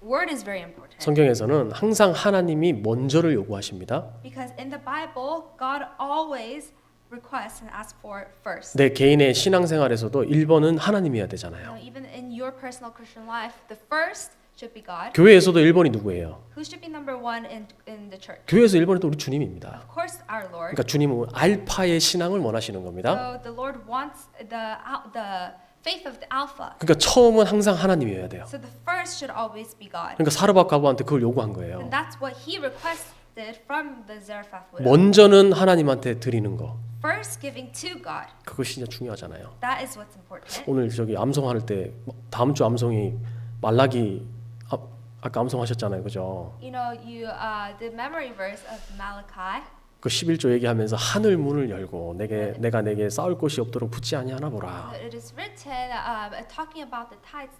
word is very important. 성경에서는 항상 하나님이 먼저를 요구하십니다. Because in the Bible, God always requests and asks for first. 내 개인의 신앙생활에서도 1번은 하나님이어야 되잖아요. Even in your personal Christian life, the first should be God. 교회에서도 1번이 누구예요? Who should be number one in the church? 교회에서 1번이 또 우리 주님입니다. Of course, our Lord. 그러니까 주님은 알파의 신앙을 원하시는 겁니다. So the Lord wants the faith of the Alpha. 그러니까 처음은 항상 하나님이어야 돼요. So the first should always be God. 그러니까 사르밧 과부한테 그걸 요구한 거예요. And that's what he requested from the Zarephath widow. 먼저는 하나님한테 드리는 거. First giving to God. 그것이 진짜 중요하잖아요. That is what's important. 오늘 저기 암송할 때 다음 주 암송이 말라기 아까 암송하셨잖아요. 그죠? You know, you the memory verse of Malachi. 그 11조 얘기하면서 하늘 문을 열고 내가 내게 싸울 곳이 없도록 붙지 아니하나 보라. It is written talking about the tithes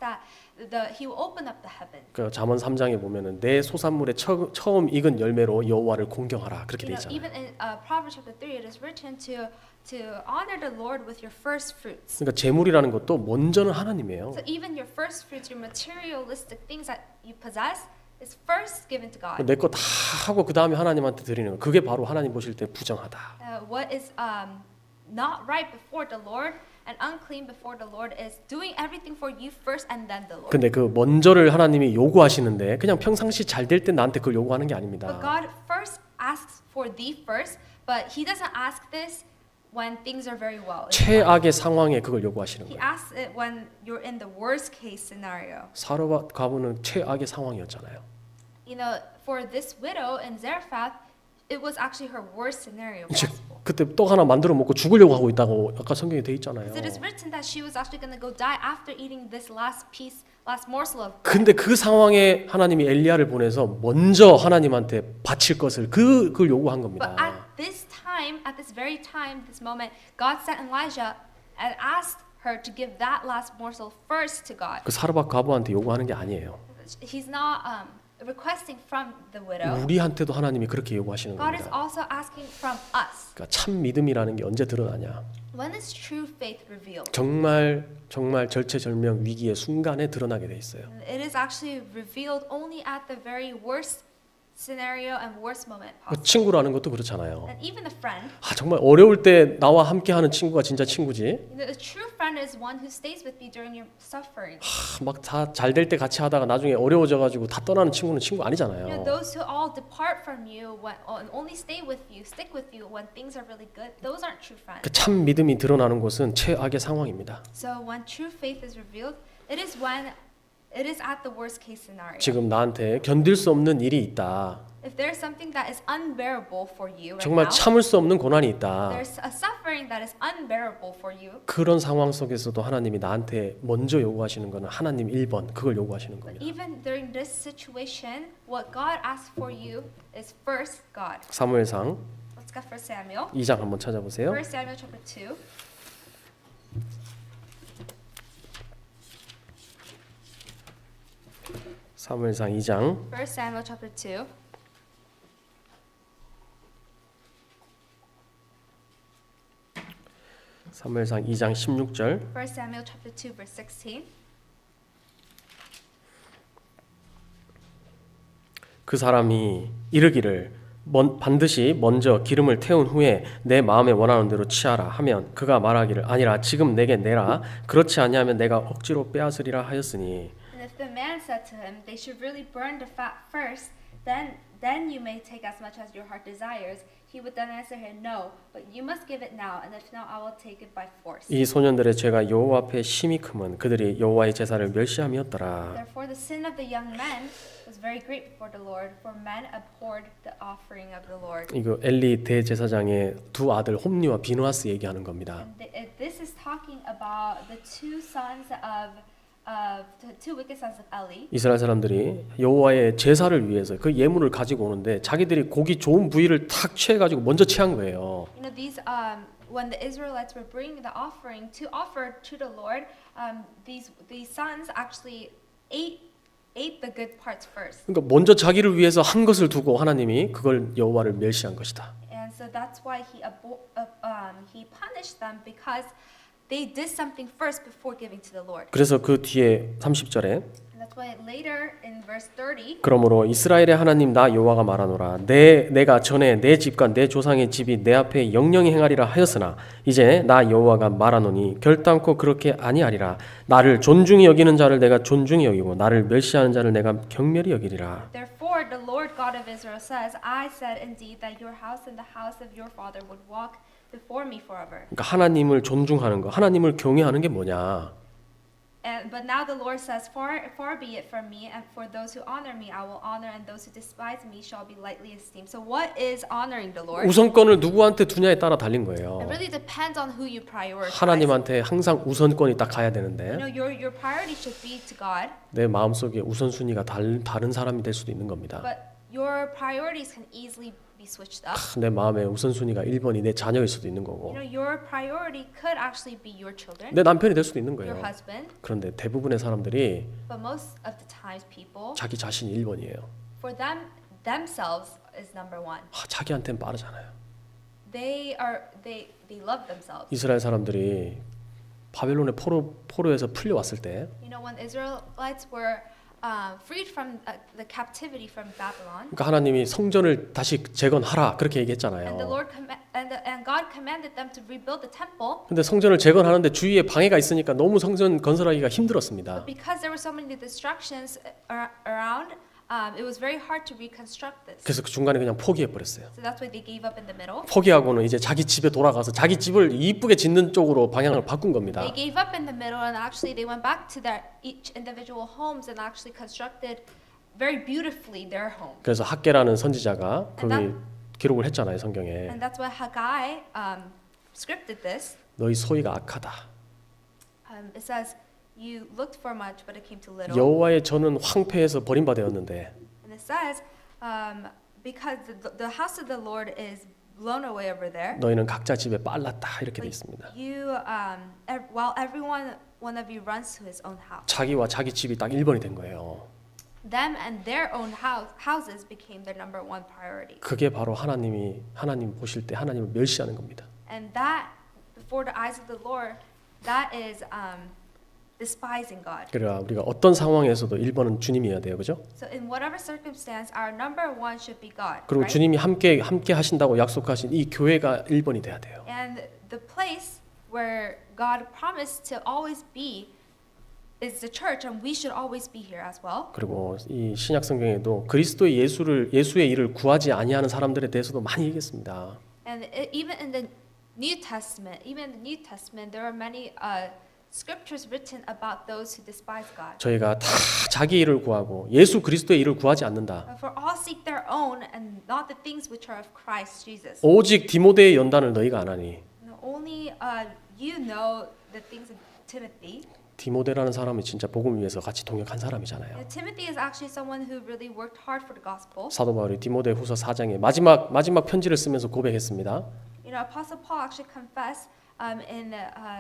that he will open up the heaven. 그 잠언 3장에 보면은 내 소산물에 처음 익은 열매로 여호와를 공경하라. 그렇게 돼 You know, 있잖아요. even in Proverbs chapter 3 it is written to honor the Lord with your first fruits. 그러니까 재물이라는 것도 먼저는 하나님이에요. So even your first fruits, your materialistic things that you possess is first given to God. 내 거 다 하고 그 다음에 하나님한테 드리는 거. 그게 바로 하나님 보실 때 부정하다. What is not right before the Lord and unclean before the Lord is doing everything for you first and then the Lord. 근데 그 먼저를 하나님이 요구하시는데 그냥 평상시 잘 될 때 나한테 그걸 요구하는 게 아닙니다. But God first asks for thee first, but He doesn't ask this when things are very well. 최악의 상황에 그걸 요구하시는 He 거예요. asks it when you're in the worst case scenario. 사르밧 과부는 최악의 상황이었잖아요. You know, for this widow in Zarephath, it was actually her worst scenario 즉 possible. 그때 떡 하나 만들어 먹고 죽으려고 하고 있다고 아까 성경에 돼 있잖아요. Because it is written that she was actually going to go die after eating this last morsel of bread. 근데 그 상황에 하나님이 엘리야를 보내서 먼저 하나님한테 바칠 것을 그걸 요구한 겁니다. But at this time, at this very time, this moment, God sent Elijah and asked her to give that last morsel first to God. 그 사르밧 과부한테 요구하는 게 아니에요. He's not requesting from the widow. 우리한테도 하나님이 그렇게 요구하시는 God is 겁니다. also asking from us. 그러니까 참 믿음이라는 게 언제 드러나냐? When is true faith revealed? 정말 절체절명 위기의 순간에 드러나게 돼 있어요. It is actually revealed only at the very worst scenario and worst moment 그 possible. 친구라는 것도 그렇잖아요. And even a friend, 정말 어려울 때 나와 함께하는 친구가 진짜 친구지. you know, a true friend is one who stays with you during your suffering. 막 다 잘 될 때 같이 하다가 나중에 어려워져가지고 다 떠나는 친구는 친구 You know, 아니잖아요. those who all depart from you and only stay with you, stick with you when things are really good, those aren't true friends. 그 참 믿음이 드러나는 곳은 최악의 상황입니다. So when true faith is revealed, it is at the worst case scenario. 지금 나한테 견딜 수 없는 일이 있다. If there's something that is unbearable for you right 정말 now, 참을 수 없는 고난이 있다. there's a suffering that is unbearable for you. 그런 상황 속에서도 하나님이 나한테 먼저 요구하시는 거는 하나님 1번 그걸 요구하시는 But 겁니다. even during this situation, what God asks for you is first God. 사무엘상 Let's go 1 Samuel. 2장 한번 찾아보세요. 1 Samuel chapter 2. 사무엘상 2장 1 Samuel chapter 2. 사무엘상 2장 16절 1 Samuel chapter 2 verse 16. 그 사람이 이르기를 반드시 먼저 기름을 태운 후에 내 마음에 원하는 대로 취하라 하면 그가 말하기를 아니라 지금 내게 내라 그렇지 아니하면 내가 억지로 빼앗으리라 하였으니 And if the man said to him, they should really burn the fat first, then you may take as much as your heart desires. He would then answer him, no, but you must give it now, and if not, I will take it by force. 이 소년들의 죄가 여호와 앞에 심히 크면 그들이 여호와의 제사를 멸시함이었더라. Therefore, the sin of the young men was very great before the Lord, for men abhorred the offering of the Lord. 이거 엘리 대제사장의 두 아들 홈니와 비누아스 얘기하는 겁니다. And this is talking about the two sons of the two wicked sons of Eli. 이스라엘 사람들이 여호와의 제사를 위해서 그 예물을 가지고 오는데 자기들이 고기 좋은 부위를 탁 취해가지고 먼저 취한 거예요. You know, these when the Israelites were bringing the offering to offer to the Lord, these sons actually ate the good parts first. 그러니까 먼저 자기를 위해서 한 것을 두고 하나님이 그걸 여호와를 멸시한 것이다. And so that's why he punished them because they did something first before giving to the Lord. 그래서 그 뒤에 30절에 And that's why later in verse 30, 그러므로 이스라엘의 하나님 나 여호와가 말하노라 내가 전에 내 집과 내 조상의 집이 내 앞에 영영히 행하리라 하였으나 이제 나 여호와가 말하노니 결단코 그렇게 아니하리라 나를 존중히 여기는 자를 내가 존중히 여기고 나를 멸시하는 자를 내가 경멸히 여기리라. therefore the Lord God of Israel says, I said indeed that your house and the house of your father would walk before me forever. 그러니까 하나님을 존중하는 거, 하나님을 경외하는 게 뭐냐? But now the Lord says, far be it from me, and for those who honor me I will honor, and those who despise me shall be lightly esteemed. So what is honoring the Lord? 우선권을 누구한테 두냐에 따라 달린 거예요. It really depends on who you prioritize. 하나님한테 항상 우선권이 딱 가야 You 되는데 know, your priority should be to God, 내 마음속에 우선순위가 다른 사람이 될 수도 있는 겁니다. but your priorities can easily be switched up. 내 마음의 우선순위가 1번이 내 자녀일 수도 있는 You 거고 know, your priority could actually be your children, 내 남편이 될 수도 있는 your 거예요. husband, 그런데 대부분의 사람들이 but most of the times people, 자기 자신이 1번이에요. for themselves is number one. 자기한테는 빠르잖아요. They love themselves. 이스라엘 사람들이 바벨론의 포로에서 풀려왔을 때 You know, when Israelites were freed from the captivity from Babylon, 그러니까 하나님이 성전을 다시 재건하라 그렇게 and the 얘기했잖아요. Lord and God commanded them to rebuild the temple. 근데 성전을 재건하는데 주위에 방해가 있으니까 너무 성전 건설하기가 힘들었습니다. Because there were so many distractions around, it was very hard to reconstruct this. 그래서 그 중간에 그냥 포기해 버렸어요. So that's why they gave up in the middle. 포기하고는 이제 자기 집에 돌아가서 자기 집을 이쁘게 짓는 쪽으로 방향을 바꾼 겁니다. They gave up in the middle, and actually they went back to their each individual homes and actually constructed very beautifully their home. 그래서 학계라는 선지자가 거기 기록을 했잖아요, 성경에. And that's why Haggai scripted this. 너희 소위가 악하다. It says, "You looked for much, but it came to little." 여호와의 전은 황폐해서 버림받았는데 And it says, because the house of the Lord is blown away over there. 너희는 각자 집에 빨랐다 이렇게 돼 있습니다. You, while one of you runs to his own house, 자기와 자기 집이 딱 1번이 된 거예요. them and their own houses became their number one priority. 그게 바로 하나님 보실 때 하나님을 멸시하는 겁니다. And that, before the eyes of the Lord, that is despising God. 그러니까 우리가 어떤 상황에서도 1번은 주님이어야 돼요, 그죠? So in whatever circumstance, our number one should be God. 그리고 Right? 주님이 함께 하신다고 약속하신 이 교회가 1번이 돼야 돼요. And the place where God promised to always be is the church, and we should always be here as well. 그리고 이 신약 성경에도 그리스도의 예수의 일을 구하지 아니하는 사람들에 대해서도 많이 얘기했습니다. And even in the New Testament, there are many scriptures written about those who despise God. 저희가 다 자기 일을 구하고 예수 그리스도의 일을 구하지 않는다. For all seek their own and not the things which are of Christ Jesus. 오직 디모데의 연단을 너희가 안 하니. Only you know the things of Timothy. 디모데라는 사람이 진짜 복음 위해서 같이 동역한 사람이잖아요. Timothy is actually someone who really worked hard for the gospel. 사도 바울이 디모데후서 4장에 마지막 편지를 쓰면서 고백했습니다. You know, Apostle Paul actually confessed in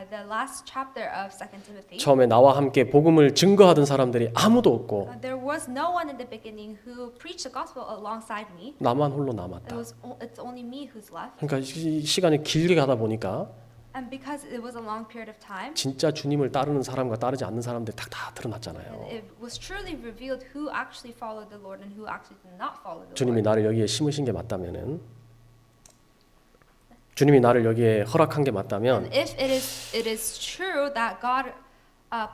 the last chapter of 2 Timothy. 처음에 나와 함께 복음을 증거하던 사람들이 아무도 없고 There was no one in the beginning who preached the gospel alongside me. 나만 홀로 남았다. It's only me who's left. 그러니까 시간이 길게 가다 보니까 And because it was a long period of time, 진짜 주님을 따르는 사람과 따르지 않는 사람들 다 드러났잖아요. it was truly revealed who actually followed the Lord and who actually did not follow the 주님이 Lord. 나를 여기에 심으신 게 맞다면은 주님이 나를 여기에 허락한 게 맞다면 And if it is true that God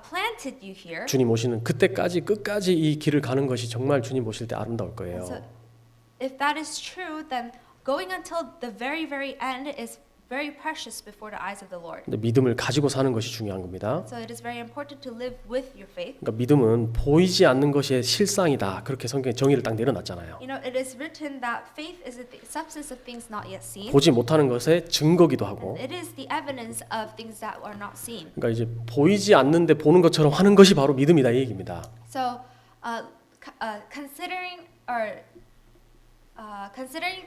planted you here, 주님 오시는 그때까지 끝까지 이 길을 가는 것이 정말 주님 오실 때 아름다울 거예요. so if that is true, then going until the very end is very precious before the eyes of the Lord. 근데 믿음을 가지고 사는 것이 중요한 겁니다. So it is very important to live with your faith. 그러니까 믿음은 보이지 않는 것의 실상이다. 그렇게 성경에 정의를 딱 내려놨잖아요. You know, it is written that faith is the substance of things not yet seen. 보지 못하는 것의 증거기도 하고. It is the evidence of things that are not seen. 그러니까 이제 보이지 않는데 보는 것처럼 하는 것이 바로 믿음이다 이 얘기입니다. So, considering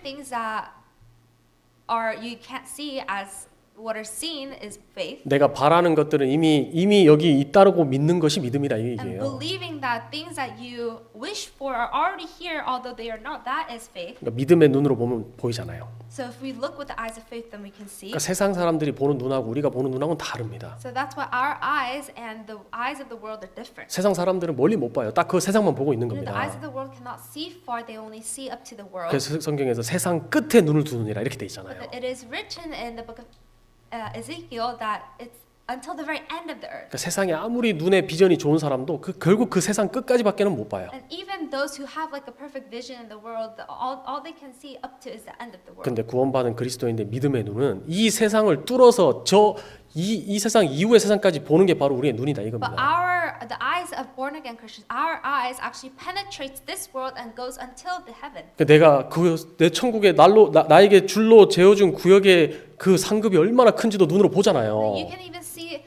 things that you can't see as what are seen is faith. 내가 바라는 것들은 이미 여기 있다고 믿는 것이 믿음이다 이 And 얘기예요. believing that things that you wish for are already here, although they are not, that is faith. 그러니까 믿음의 눈으로 보면 보이잖아요. So if we look with the eyes of faith, then we can see. 그러니까 세상 사람들이 보는 눈하고 우리가 보는 눈하고는 다릅니다. So that's why our eyes and the eyes of the world are different. 세상 사람들은 멀리 못 봐요. 딱 그 세상만 보고 있는 You know, the eyes 겁니다. of the world cannot see far; they only see up to the world. 그래서 성경에서 세상 끝에 눈을 두느니라 이렇게 돼 있잖아요. But it is written in the book of Ezekiel that it's until the very end of the earth. 그러니까 세상에 아무리 눈에 비전이 좋은 사람도 결국 그 세상 끝까지밖에는 못 봐요. And even those who have like a perfect vision in the world, all they can see up to is the end of the world. 근데 구원받은 그리스도인의 믿음의 눈은 이 세상을 뚫어서 이 세상 이후의 세상까지 보는 게 바로 우리의 눈이다 But 이겁니다. the eyes of born again Christians, our eyes actually penetrates this world and goes until the heaven. 내가 내 천국에 나에게 줄로 재어준 구역의 그 상급이 얼마나 큰지도 눈으로 보잖아요. You can even see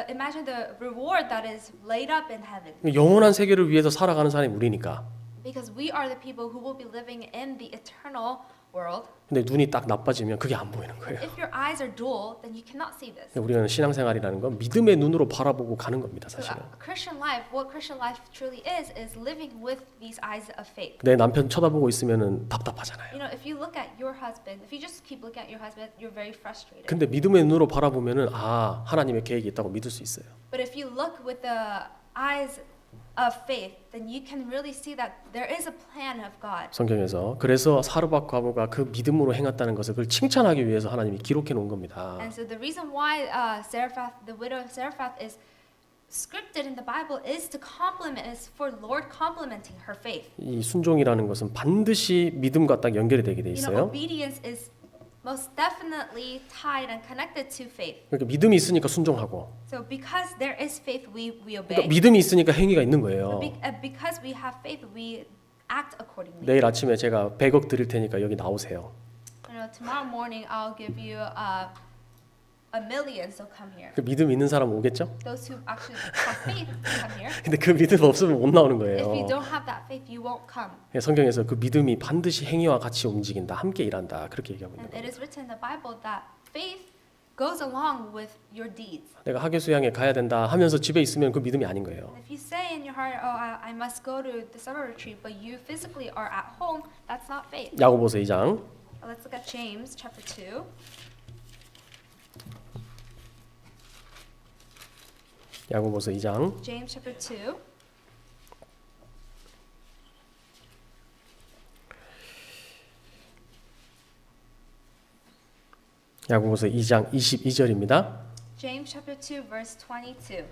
imagine the reward that is laid up in heaven. 영원한 세계를 위해서 살아가는 사람이 우리니까. Because we are the people who will be living in the eternal world. 근데 눈이 딱 나빠지면 그게 안 보이는 거예요. If your eyes are dull, then you cannot see this. 우리는 신앙생활이라는 건 믿음의 눈으로 바라보고 가는 겁니다, So 사실은. Christian life, what Christian life truly is living with these eyes of faith. 내 남편 쳐다보고 있으면은 답답하잖아요. You know, if you look at your husband, if you just keep looking at your husband, you're very frustrated. 근데 믿음의 눈으로 바라보면은 하나님의 계획이 있다고 믿을 수 있어요. But if you look with the eyes of faith, then you can really see that there is a plan of God. 성경에서 그래서 사르밧 과부가 그 믿음으로 행했다는 것을 그걸 칭찬하기 위해서 하나님이 기록해 놓은 겁니다. And so the reason why Zarephath, the widow of Zarephath, is scripted in the Bible is to compliment, is for Lord complimenting her faith. 이 순종이라는 것은 반드시 믿음과 딱 연결이 되게 돼 You know, 있어요. obedience is most definitely tied and connected to faith. 그러니까 믿음이 있으니까 순종하고, So because there is faith, we 그러니까 obey. 믿음이 있으니까 행위가 있는 거예요. Because we have faith, we act accordingly. 내일 아침에 제가 100억 드릴 테니까 여기 나오세요. You know, tomorrow morning I'll give you $1 million, so come here. 그 믿음 있는 사람 오겠죠? Those who actually have faith come here. 근데 그 믿음 없으면 못 나오는 If you 거예요. don't have that faith, you won't come. 성경에서 그 믿음이 반드시 행위와 같이 움직인다, 함께 일한다 그렇게 얘기하고 있는 And 거예요. it is written in the Bible that faith goes along with your deeds. 내가 학교 수양에 가야 된다 하면서 집에 있으면 그 믿음이 아닌 거예요. And if you say in your heart, "Oh, I must go to the summer retreat," but you physically are at home, that's not faith. 야고보서 2장 Let's look at James chapter 2. 야고보서 2장 James chapter 2. 야고보서 2장 22절입니다. James chapter 2 verse 22.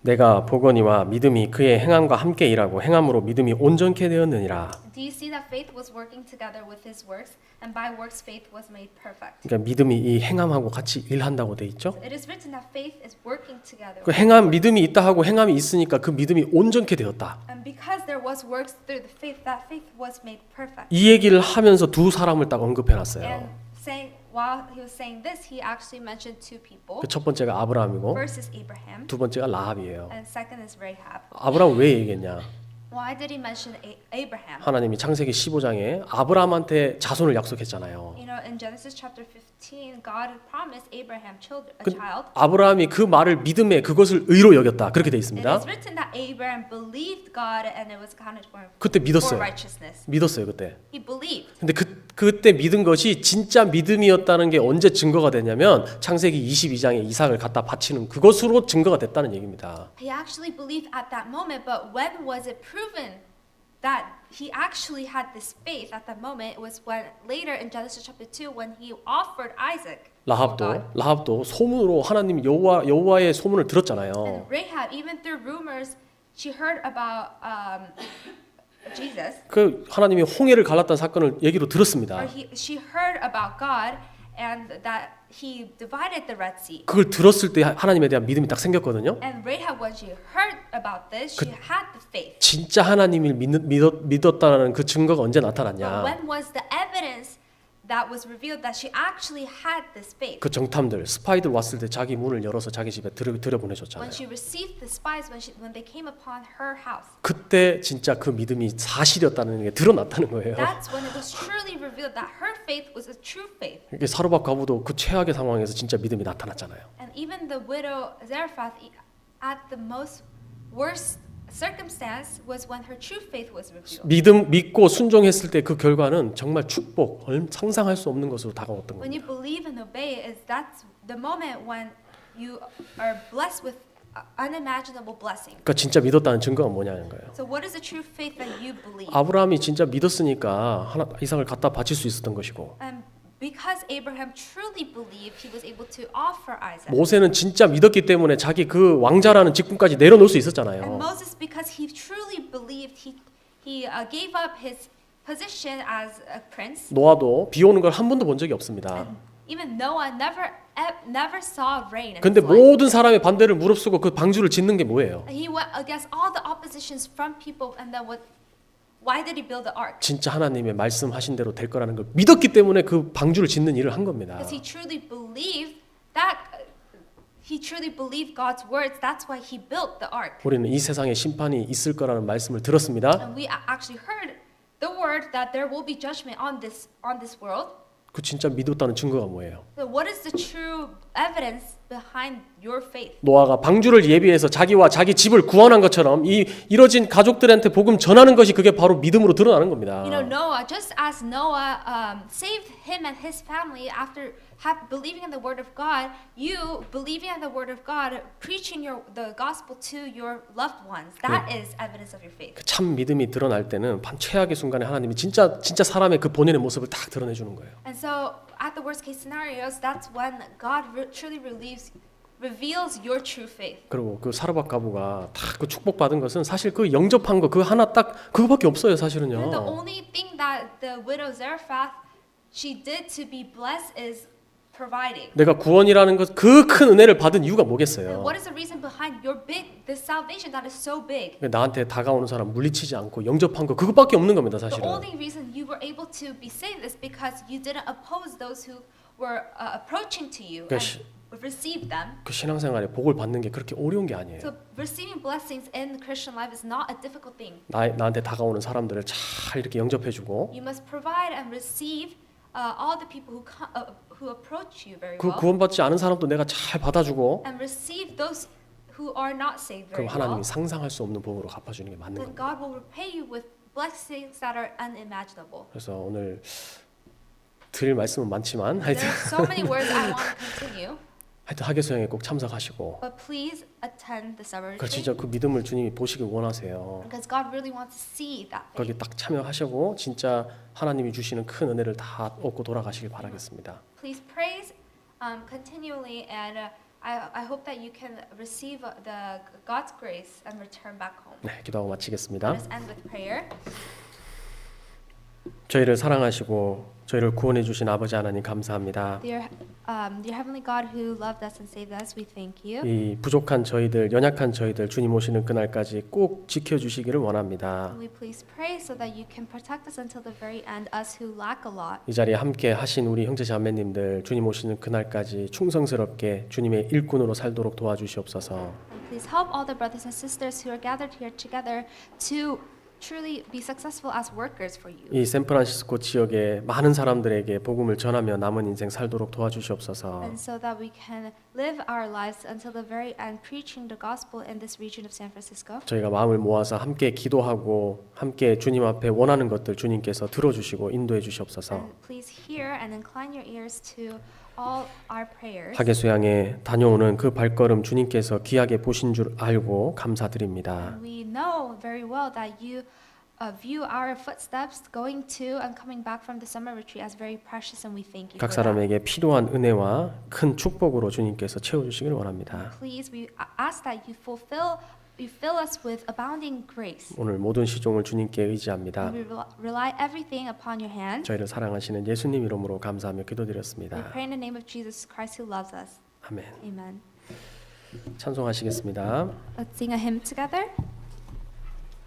내가 보거니와 믿음이 그의 행함과 함께 일하고 행함으로 믿음이 온전케 되었느니라. Do you see that faith was working together with his works, and by works faith was made perfect? 그러니까 믿음이 이 행함하고 같이 일한다고 돼 있죠. It is written that faith is working together. 그 행함 믿음이 있다 하고 행함이 있으니까 그 믿음이 온전케 되었다. And because there was works through the faith, that faith was made perfect. 이 얘기를 하면서 두 사람을 딱 언급해 And 놨어요. while he was saying this, he actually mentioned two people. 그 첫 번째가 아브라함이고 First is Abraham, 두 번째가 라합이에요. and second is Rahab. 아브라함 왜 얘기했냐? Why did he mention Abraham? 하나님이 창세기 15장에 아브라함한테 자손을 약속했잖아요. You know, in Genesis chapter 15, God had promised Abraham a 그 child. 아브라함이 그 말을 믿음에 그것을 의로 여겼다. 그렇게 돼 It 있습니다. is written that Abraham believed God and it was accounted for 그때 for 믿었어요. righteousness. 믿었어요, 그때. He believed. 근데 그때 믿은 것이 진짜 믿음이었다는 게 언제 증거가 됐냐면 창세기 22장에 이삭을 갖다 바치는 그것으로 증거가 됐다는 얘기입니다. He actually believed at that moment, but when was it proven that he actually had this faith at that moment? It was when later in Genesis chapter 2 when he offered Isaac. for God. 라합도 소문으로 하나님 여호와의 소문을 And 들었잖아요. Rahab, even through rumors, she heard about Jesus. 그 하나님이 홍해를 갈랐다는 사건을 얘기로 들었습니다. Or she heard about God and that he divided the Red Sea. 그걸 들었을 때 하나님에 대한 믿음이 딱 생겼거든요. And Rahab, when she heard about this, she had the faith. 진짜 하나님을 믿었다는 그 증거가 언제 But 나타났냐? when was the evidence that was revealed that she actually had this faith. 그 정탐들, 스파이들 왔을 때 자기 문을 열어서 자기 집에 들여보내줬잖아요. When she received the spies, when they came upon her house, 그때 진짜 그 믿음이 사실이었다는 게 드러났다는 거예요. that's when it was truly revealed that her faith was a true faith. 이게 사르밧 과부도 그 최악의 상황에서 진짜 믿음이 나타났잖아요. And even the widow Zarephath, at the most worst circumstance, was when her true faith was revealed. 믿고 순종했을 때 그 결과는 정말 축복, 상상할 수 없는 것으로 다가왔던 When you 겁니다. believe and obey, that's the moment when you are blessed with unimaginable blessing. 그러니까 진짜 믿었다는 증거가 뭐냐는 거예요. So what is the true faith that you believe? 아브라함이 진짜 믿었으니까 이삭을 갖다 바칠 수 있었던 것이고, Because Abraham truly believed, he was able to offer Isaac. 모세는 진짜 믿었기 때문에 자기 그 왕자라는 직분까지 내려놓을 수 And 있었잖아요. Moses, because he truly believed, he gave up his position as a prince. 노아도 비 오는 걸 한 번도 본 적이 없습니다. Even Noah never saw rain in 근데 his life. 모든 사람의 반대를 무릅쓰고 그 방주를 짓는 게 뭐예요? He went against all the oppositions from people, and then why did he build the ark? 진짜 하나님의 말씀하신 대로 될 거라는 걸 믿었기 때문에 그 방주를 짓는 일을 한 겁니다. Because he truly believed that. He truly believed God's words. That's why he built the ark. 우리는 이 세상에 심판이 있을 거라는 말씀을 들었습니다. And we actually heard the word that there will be judgment on this world. 그 진짜 믿었다는 증거가 뭐예요? So what is the true evidence behind your faith? 노아가 방주를 예비해서 자기와 자기 집을 구원한 것처럼 이뤄진 가족들한테 복음 전하는 것이 그게 바로 믿음으로 드러나는 겁니다. You know, Noah, just as Noah saved him and his family after believing in the word of God, you believing in the word of God, preaching the gospel to your loved ones, that is evidence of your faith. 참 믿음이 드러날 때는 최악의 순간에 하나님이 진짜 사람의 그 본연의 모습을 딱 드러내 주는 거예요. And so, at the worst case scenarios, that's when God truly reveals your true faith. 그리고 그 사르밧 과부가 다 그 축복 받은 것은 사실 그 영접한 거 그 하나 딱 그거밖에 없어요, And the 사실은요. only thing that the widow Zarephath she did to be blessed is providing. 내가 구원이라는 것 그 큰 은혜를 받은 이유가 And 뭐겠어요? what is the reason behind this salvation that is so big? 나한테 다가오는 사람 물리치지 않고 영접한 거 그것밖에 없는 겁니다, The 사실은. only reason you were able to be saved is because you didn't oppose those who were approaching to you 그러니까 and received them. 그 신앙생활에 복을 받는 게 그렇게 어려운 게 아니에요. So receiving blessings in the Christian life is not a difficult thing. 나한테 다가오는 사람들을 잘 이렇게 영접해주고 You must provide and receive all the people who approach you very 그 well, 구원받지 않은 사람도 내가 잘 받아주고 and receive those who are not saved 그럼 very well. 하나님이 상상할 수 없는 복으로 갚아주는 게 맞는 Then 겁니다. God will repay you with blessings that are unimaginable. 그래서 오늘 드릴 말씀은 많지만 하여튼 There's so many words I want to continue, 하계수양에 꼭 참석하시고 but please attend the summer 그 retreat 진짜 그 믿음을 주님이 보시길 원하세요. because God really wants to see that faith. 거기 딱 참여하시고 진짜 하나님이 주시는 큰 은혜를 다 얻고 돌아가시길 바라겠습니다. Please praise continually, and I hope that you can receive the God's grace and return back home. 네, 기도하고 마치겠습니다. Let us end with prayer. 저희를 사랑하시고 저희를 구원해 주신 아버지 하나님 감사합니다. Dear Heavenly God who loved us and saved us, we thank you. 이 부족한 저희들, 연약한 저희들 주님 오시는 그날까지 꼭 지켜 주시기를 원합니다. We please pray so that you can protect us until the very end, us who lack a lot. 이 자리에 함께 하신 우리 형제 자매님들 주님 오시는 그날까지 충성스럽게 주님의 일꾼으로 살도록 도와주시옵소서. And please help all the brothers and sisters who are gathered here together to truly be successful as workers for you. 이 샌프란시스코 지역의 많은 사람들에게 복음을 전하며 남은 인생 살도록 도와주시옵소서. And so that we can live our lives until the very end preaching the gospel in this region of San Francisco. 저희가 마음을 모아서 함께 기도하고 함께 주님 앞에 원하는 것들 주님께서 들어주시고 인도해 주시옵소서. And please hear and incline your ears to all our prayers. 하계수양에 다녀오는 그 발걸음 주님께서 귀하게 보신 줄 알고 감사드립니다. We know very well that you view our footsteps going to and coming back from the summer retreat as very precious, and we thank you 각 for that. 사람에게 필요한 은혜와 큰 축복으로 주님께서 채워주시길 원합니다. Please, we ask that you fill us with abounding grace. 오늘 모든 시종을 주님께 의지합니다. We rely everything upon your hand. 저희를 사랑하시는 예수님 이름으로 감사하며 We 기도드렸습니다. pray in the name of Jesus Christ who loves us. 아멘. Amen. 찬송하시겠습니다. Let's sing a hymn together.